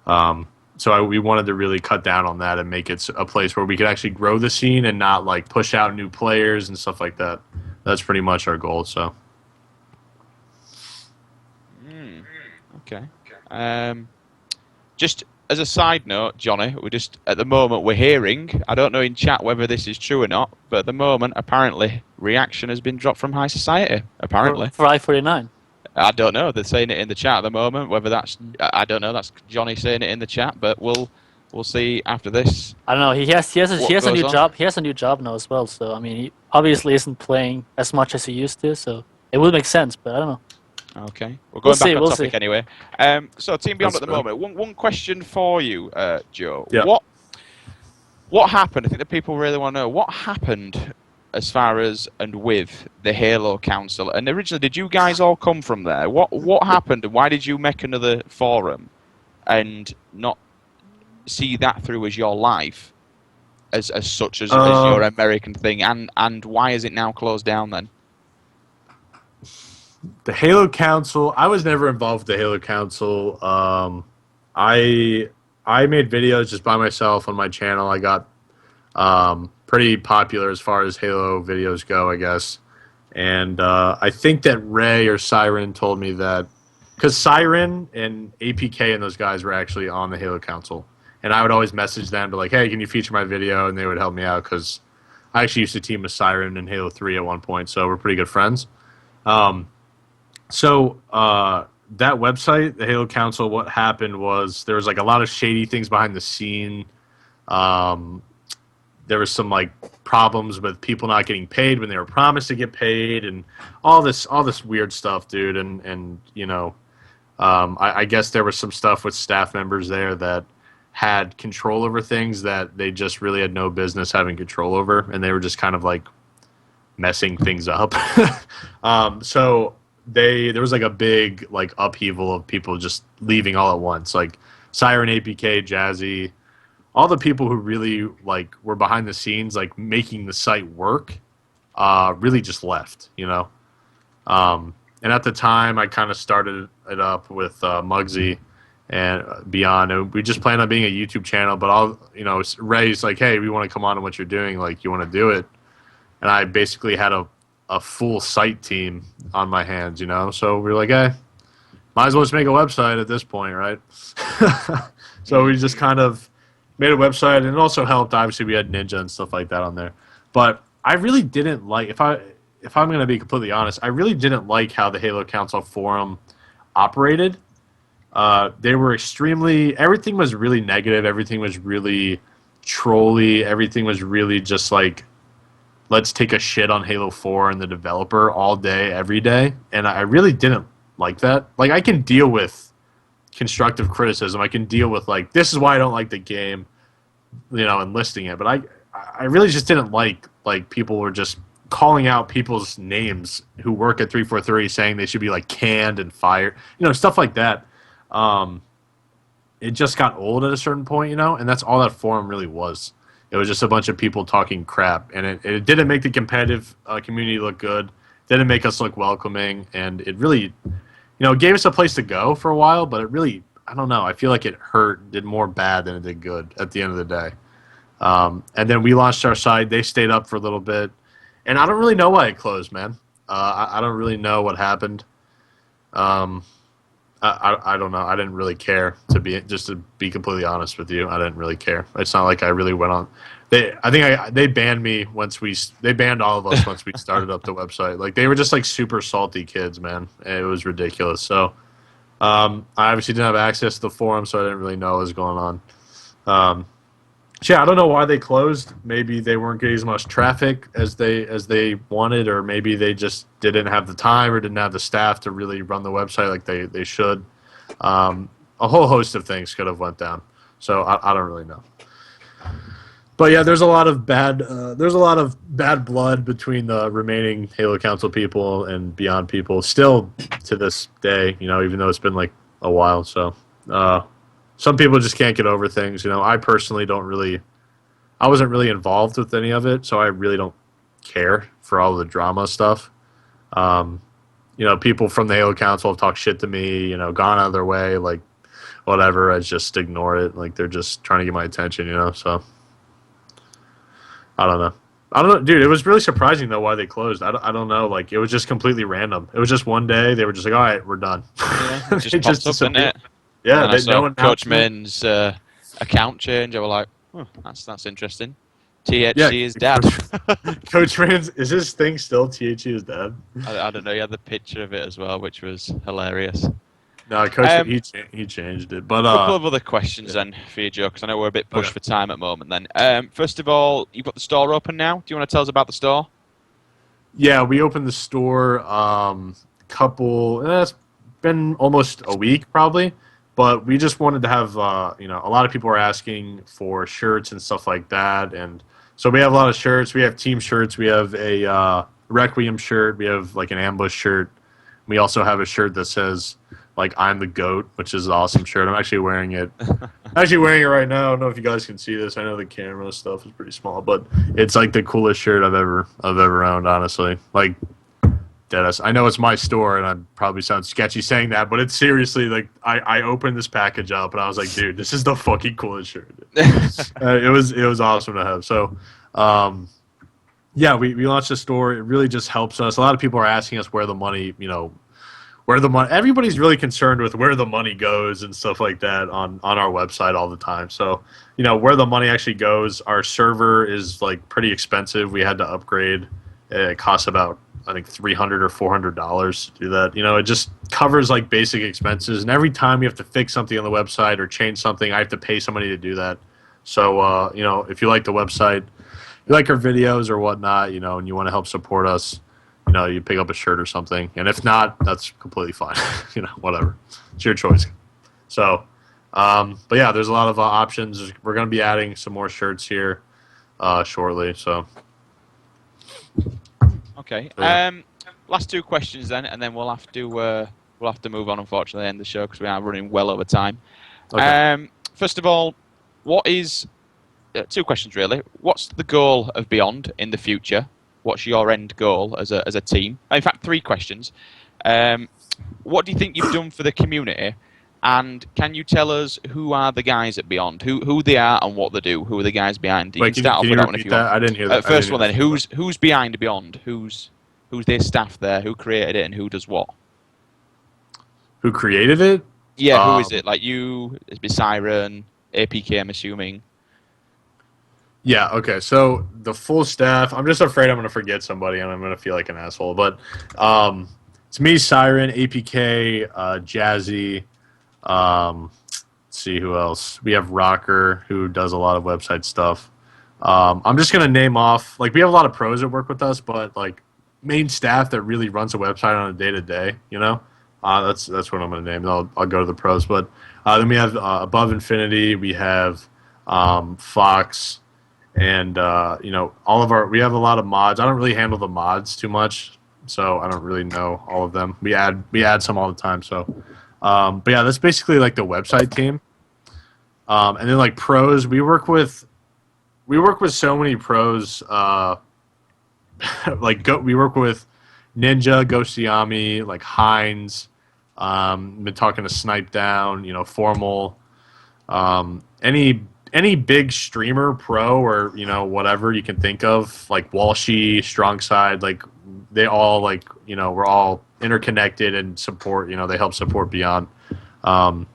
S3: So we wanted to really cut down on that and make it a place where we could actually grow the scene and not like push out new players and stuff like that. That's pretty much our goal. So.
S1: Okay. Just as a side note, Johnny, we just at the moment we're hearing. I don't know in chat whether this is true or not, but at the moment apparently reaction has been dropped from High Society. Apparently
S2: for i49.
S1: I don't know. They're saying it in the chat at the moment. Whether that's I don't know. That's Johnny saying it in the chat, but we'll see after this.
S2: I don't know. He has a new
S1: on?
S2: job. He has a new job now as well. So I mean, he obviously isn't playing as much as he used to. So it would make sense, but I don't know.
S1: Okay, we're going back on
S2: we'll
S1: topic
S2: see.
S1: anyway. So Team Beyond
S3: That's
S1: at the moment. One question for you, Joe.
S3: Yeah.
S1: What happened? I think the people really want to know what happened as far as and with the Halo Council. And originally, did you guys all come from there? What happened, and why did you make another forum and not see that through as your life, as such as your American thing? And why is it now closed down then?
S3: The Halo Council, I was never involved with the Halo Council. I made videos just by myself on my channel. I got pretty popular as far as Halo videos go, I guess. And I think that Ray or Siren told me that, because Siren and APK and those guys were actually on the Halo Council. And I would always message them to like, hey, can you feature my video? And they would help me out, because I actually used to team with Siren in Halo 3 at one point, so we're pretty good friends. So that website, the Halo Council, what happened was there was like a lot of shady things behind the scene. There was some like problems with people not getting paid when they were promised to get paid, and all this weird stuff, dude. And you know, I guess there was some stuff with staff members there that had control over things that they just really had no business having control over, and they were just kind of like messing things up. So there was like a big like upheaval of people just leaving all at once, like Siren, APK, Jazzy, all the people who really like were behind the scenes like making the site work, really just left, you know. And at the time I kind of started it up with Muggsy and Beyond, and we just planned on being a YouTube channel, but Ray's like, hey, we want to come on to what you're doing, like, you want to do it? And I basically had a full site team on my hands, you know? So we were like, hey, might as well just make a website at this point, right? So we just kind of made a website, and it also helped, obviously, we had Ninja and stuff like that on there. But I really didn't like, if I'm going to be completely honest, I really didn't like how the Halo Council forum operated. They were everything was really negative, everything was really trolly, everything was really just like, let's take a shit on Halo 4 and the developer all day, every day. And I really didn't like that. Like, I can deal with constructive criticism. I can deal with, like, this is why I don't like the game, you know, and listing it. But I really just didn't like people were just calling out people's names who work at 343, saying they should be, like, canned and fired. You know, stuff like that. It just got old at a certain point, you know, and that's all that forum really was. It was just a bunch of people talking crap, and it didn't make the competitive community look good. Didn't make us look welcoming, and it really, you know, gave us a place to go for a while, but it really, I don't know, I feel like it did more bad than it did good at the end of the day. And then we launched our site. They stayed up for a little bit, and I don't really know why it closed, man. I don't really know what happened. I don't know. I didn't really care to be completely honest with you. I didn't really care. It's not like I really went on. They banned me they banned all of us once we started up the website. Like they were just like super salty kids, man. It was ridiculous. So I obviously didn't have access to the forum, so I didn't really know what was going on. Yeah, I don't know why they closed. Maybe they weren't getting as much traffic as they wanted, or maybe they just didn't have the time or didn't have the staff to really run the website like they should. A whole host of things could have went down. So I don't really know. But yeah, there's a lot of bad blood between the remaining Halo Council people and Beyond people still to this day. Even though it's been like a while. So. Some people just can't get over things. I personally I wasn't really involved with any of it, so I really don't care for all the drama stuff. People from the Halo Council have talked shit to me, gone out of their way, like, whatever. I just ignore it. Like, they're just trying to get my attention, so. I don't know. Dude, it was really surprising, though, why they closed. I don't know. Like, it was just completely random. It was just one day. They were just like, all right, we're done.
S1: Yeah, it just popped up, didn't it?
S3: Yeah,
S1: and I saw Coach
S3: Min's
S1: Min's account change. I was like, that's interesting. THC is dead.
S3: Coach Min's, is his thing still THC is dead?
S1: I don't know. He had the picture of it as well, which was hilarious.
S3: No, Coach, he changed it. But
S1: a couple of other questions then for you, Joe, because I know we're a bit pushed for time at the moment. Then, first of all, you've got the store open now. Do you want to tell us about the store?
S3: Yeah, we opened the store. It's been almost a week probably. But we just wanted to have, a lot of people are asking for shirts and stuff like that. And so we have a lot of shirts. We have team shirts. We have a Requiem shirt. We have, like, an ambush shirt. We also have a shirt that says, like, I'm the GOAT, which is an awesome shirt. I'm actually wearing it. Right now. I don't know if you guys can see this. I know the camera stuff is pretty small. But it's, like, the coolest shirt I've ever owned, honestly. Like, Dennis, I know it's my store, and I probably sound sketchy saying that, but it's seriously, like, I opened this package up, and I was like, dude, this is the fucking coolest shirt. It was awesome to have. So, yeah, we launched a store. It really just helps us. A lot of people are asking us where the money, everybody's really concerned with where the money goes and stuff like that on our website all the time. So, where the money actually goes, our server is, like, pretty expensive. We had to upgrade. It costs about, I think, $300 or $400 to do that. It just covers, like, basic expenses. And every time you have to fix something on the website or change something, I have to pay somebody to do that. So, if you like the website, you like our videos or whatnot, and you want to help support us, you pick up a shirt or something. And if not, that's completely fine. Whatever. It's your choice. So, but yeah, there's a lot of options. We're going to be adding some more shirts here shortly. So.
S1: Okay. Last two questions then, and then we'll have to move on, unfortunately, end the show because we are running well over time. Okay. First of all, what is two questions really? What's the goal of Beyond in the future? What's your end goal as a team? In fact, three questions. What do you think you've done for the community? And can you tell us who are the guys at Beyond? Who they are and what they do? Who are the guys behind? You
S3: can
S1: start off with that one if you want.
S3: I didn't hear that.
S1: First one then. Who's behind Beyond? Who's their staff there? Who created it and who does what?
S3: Who created it?
S1: Yeah, who is it? Like you, it'd be Siren, APK, I'm assuming.
S3: Yeah, okay. So the full staff, I'm just afraid I'm going to forget somebody and I'm going to feel like an asshole. But it's me, Siren, APK, Jazzy. Let's see who else. We have Rocker, who does a lot of website stuff. I'm just going to name off, like, we have a lot of pros that work with us, but, like, main staff that really runs a website on a day-to-day, that's what I'm going to name. I'll go to the pros. But then we have Above Infinity. We have Fox. And, we have a lot of mods. I don't really handle the mods too much, so I don't really know all of them. We add some all the time, so. But yeah, that's basically like the website team. And then like pros, we work with so many pros. We work with Ninja, Ghostiami, like Hines. Been talking to Snipe Down, Formal. Any big streamer, pro, or whatever you can think of, like Walshy, Strong Side, like they all like we're all interconnected and support. They help support Beyond. So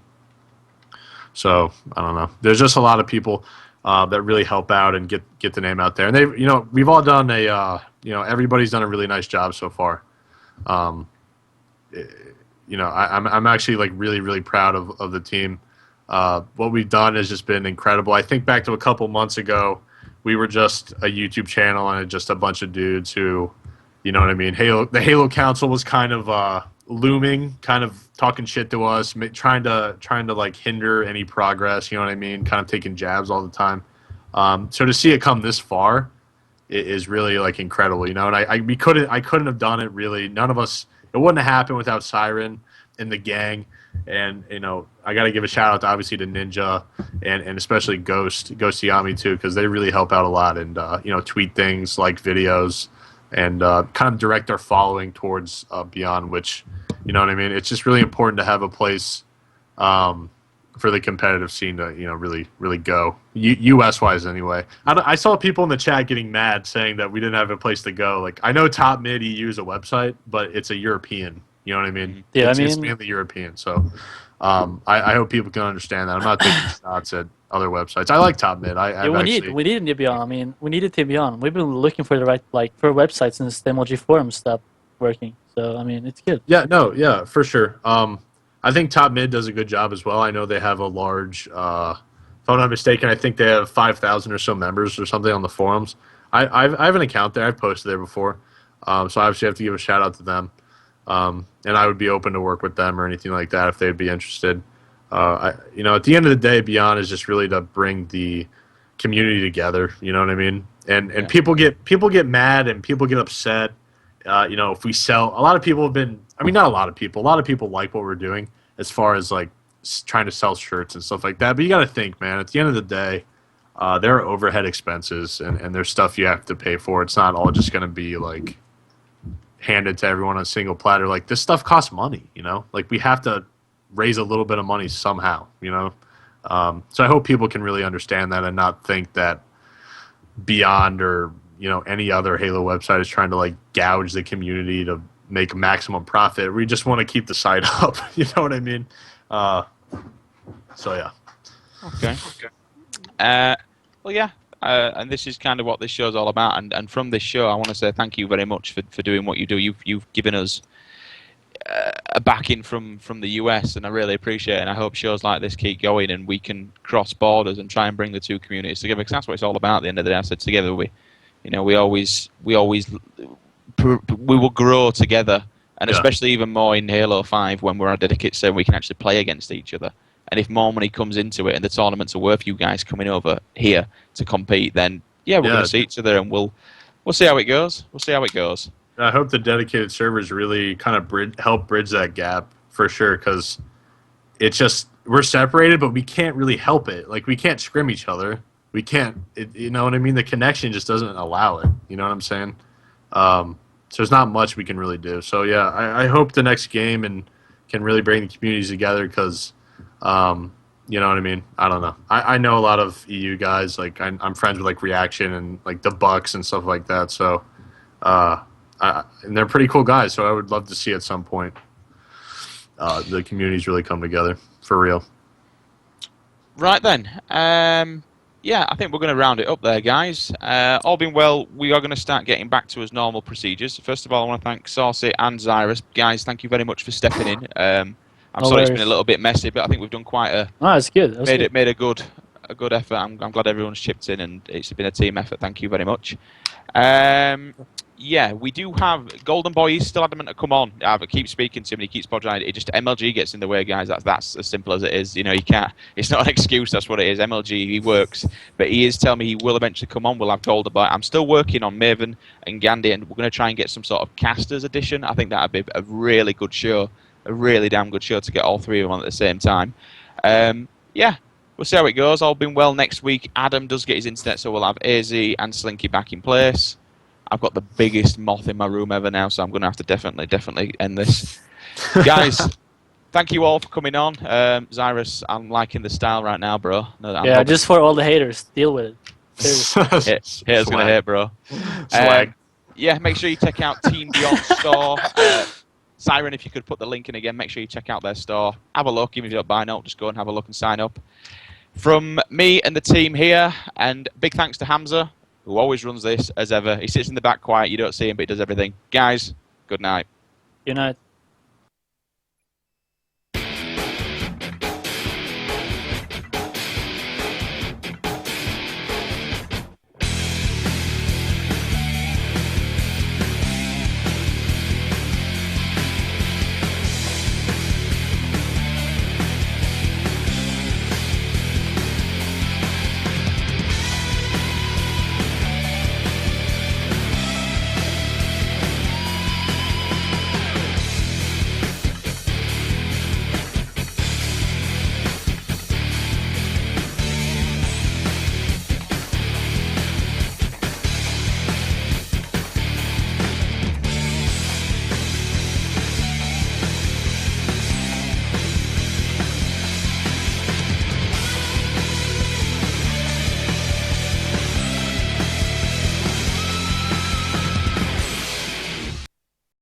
S3: I don't know. There's just a lot of people that really help out and get the name out there. And they, we've all done everybody's done a really nice job so far. I'm actually like really, really proud of the team. What we've done has just been incredible. I think back to a couple months ago, we were just a YouTube channel and just a bunch of dudes who, you know what I mean? The Halo Council was kind of looming, kind of talking shit to us, trying to like hinder any progress. You know what I mean? Kind of taking jabs all the time. So to see it come this far is really like incredible. And I couldn't have done it really. None of us. It wouldn't have happened without Siren and the gang. And I got to give a shout out obviously to Ninja and especially Ghost Yami too, because they really help out a lot and tweet things, like videos, and kind of direct our following towards Beyond, which you know what I mean. It's just really important to have a place for the competitive scene to really really go US wise anyway. I saw people in the chat getting mad saying that we didn't have a place to go. Like I know Top Mid EU is a website, but it's a European. You know what I mean?
S2: Yeah,
S3: it's mainly European. So I hope people can understand that. I'm not taking shots at other websites. I like Top Mid.
S2: We need a Beyond. I mean, we need a team Beyond. We've been looking for the right for websites since the MLG forum stopped working. So I mean, it's good.
S3: Yeah, for sure. I think Top Mid does a good job as well. I know they have a large, if I'm not mistaken, I think they have 5,000 or so members or something on the forums. I have an account there. I've posted there before, so I obviously have to give a shout out to them. And I would be open to work with them or anything like that if they'd be interested. At the end of the day, Beyond is just really to bring the community together. You know what I mean? And people get mad and people get upset. If we sell, a lot of people have been. I mean, not a lot of people. A lot of people like what we're doing as far as like trying to sell shirts and stuff like that. But you got to think, man. At the end of the day, there are overhead expenses and there's stuff you have to pay for. It's not all just going to be like handed to everyone on a single platter. Like this stuff costs money, like we have to raise a little bit of money somehow, so I hope people can really understand that and not think that Beyond or any other Halo website is trying to like gouge the community to make maximum profit. We just want to keep the site up. You know what I mean? So yeah.
S1: Okay. Well, yeah. And this is kind of what this show's all about. And from this show, I want to say thank you very much for doing what you do. You've given us a backing from the US, and I really appreciate it. And I hope shows like this keep going, and we can cross borders and try and bring the two communities together. Because that's what it's all about. At the end of the day, I said together we will grow together, and especially even more in Halo 5 when we're dedicated, so we can actually play against each other. And if more money comes into it and the tournaments are worth you guys coming over here to compete, then we're going to see each other, and we'll see how it goes. We'll see how it goes.
S3: I hope the dedicated servers really kind of help bridge that gap for sure, because it's just we're separated, but we can't really help it. Like we can't scrim each other. We can't. You know what I mean? The connection just doesn't allow it. You know what I'm saying? So there's not much we can really do. So yeah, I hope the next game and can really bring the communities together, because. You know what I mean? I don't know. I know a lot of EU guys. Like I'm friends with like Reaction and like the Bucks and stuff like that. So, and they're pretty cool guys. So I would love to see at some point the communities really come together for real.
S1: Right then. I think we're going to round it up there, guys. All being well, we are going to start getting back to as normal procedures. First of all, I want to thank Saucey and Zyruz. Guys, thank you very much for stepping in. I'm sorry it's been a little bit messy, but I think we've done quite a.
S2: Oh, it's good.
S1: Made a good effort. I'm glad everyone's chipped in, and it's been a team effort. Thank you very much. We do have Golden Boy. He's still adamant to come on. I keep speaking to him. He keeps podging. It just MLG gets in the way, guys. That's as simple as it is. You can't. It's not an excuse. That's what it is. MLG. He works, but he is telling me he will eventually come on. We'll have Golden Boy. I'm still working on Maven and Gandhi, and we're going to try and get some sort of casters edition. I think that'd be a really good show. A really damn good show to get all three of them on at the same time. We'll see how it goes. All being well, next week Adam does get his internet, so we'll have AZ and Slinky back in place. I've got the biggest moth in my room ever now, so I'm going to have to definitely end this. Guys, thank you all for coming on. Zyruz, I'm liking the style right now, bro.
S2: Just for all the haters, deal with it.
S1: Haters going to hate, bro.
S3: Swag.
S1: yeah, make sure you check out Team Beyond store. Siren, if you could put the link in again, make sure you check out their store. Have a look, even if you don't buy note, just go and have a look and sign up. From me and the team here, and big thanks to Hamza, who always runs this as ever. He sits in the back quiet, you don't see him, but he does everything. Guys, good night.
S2: Good night.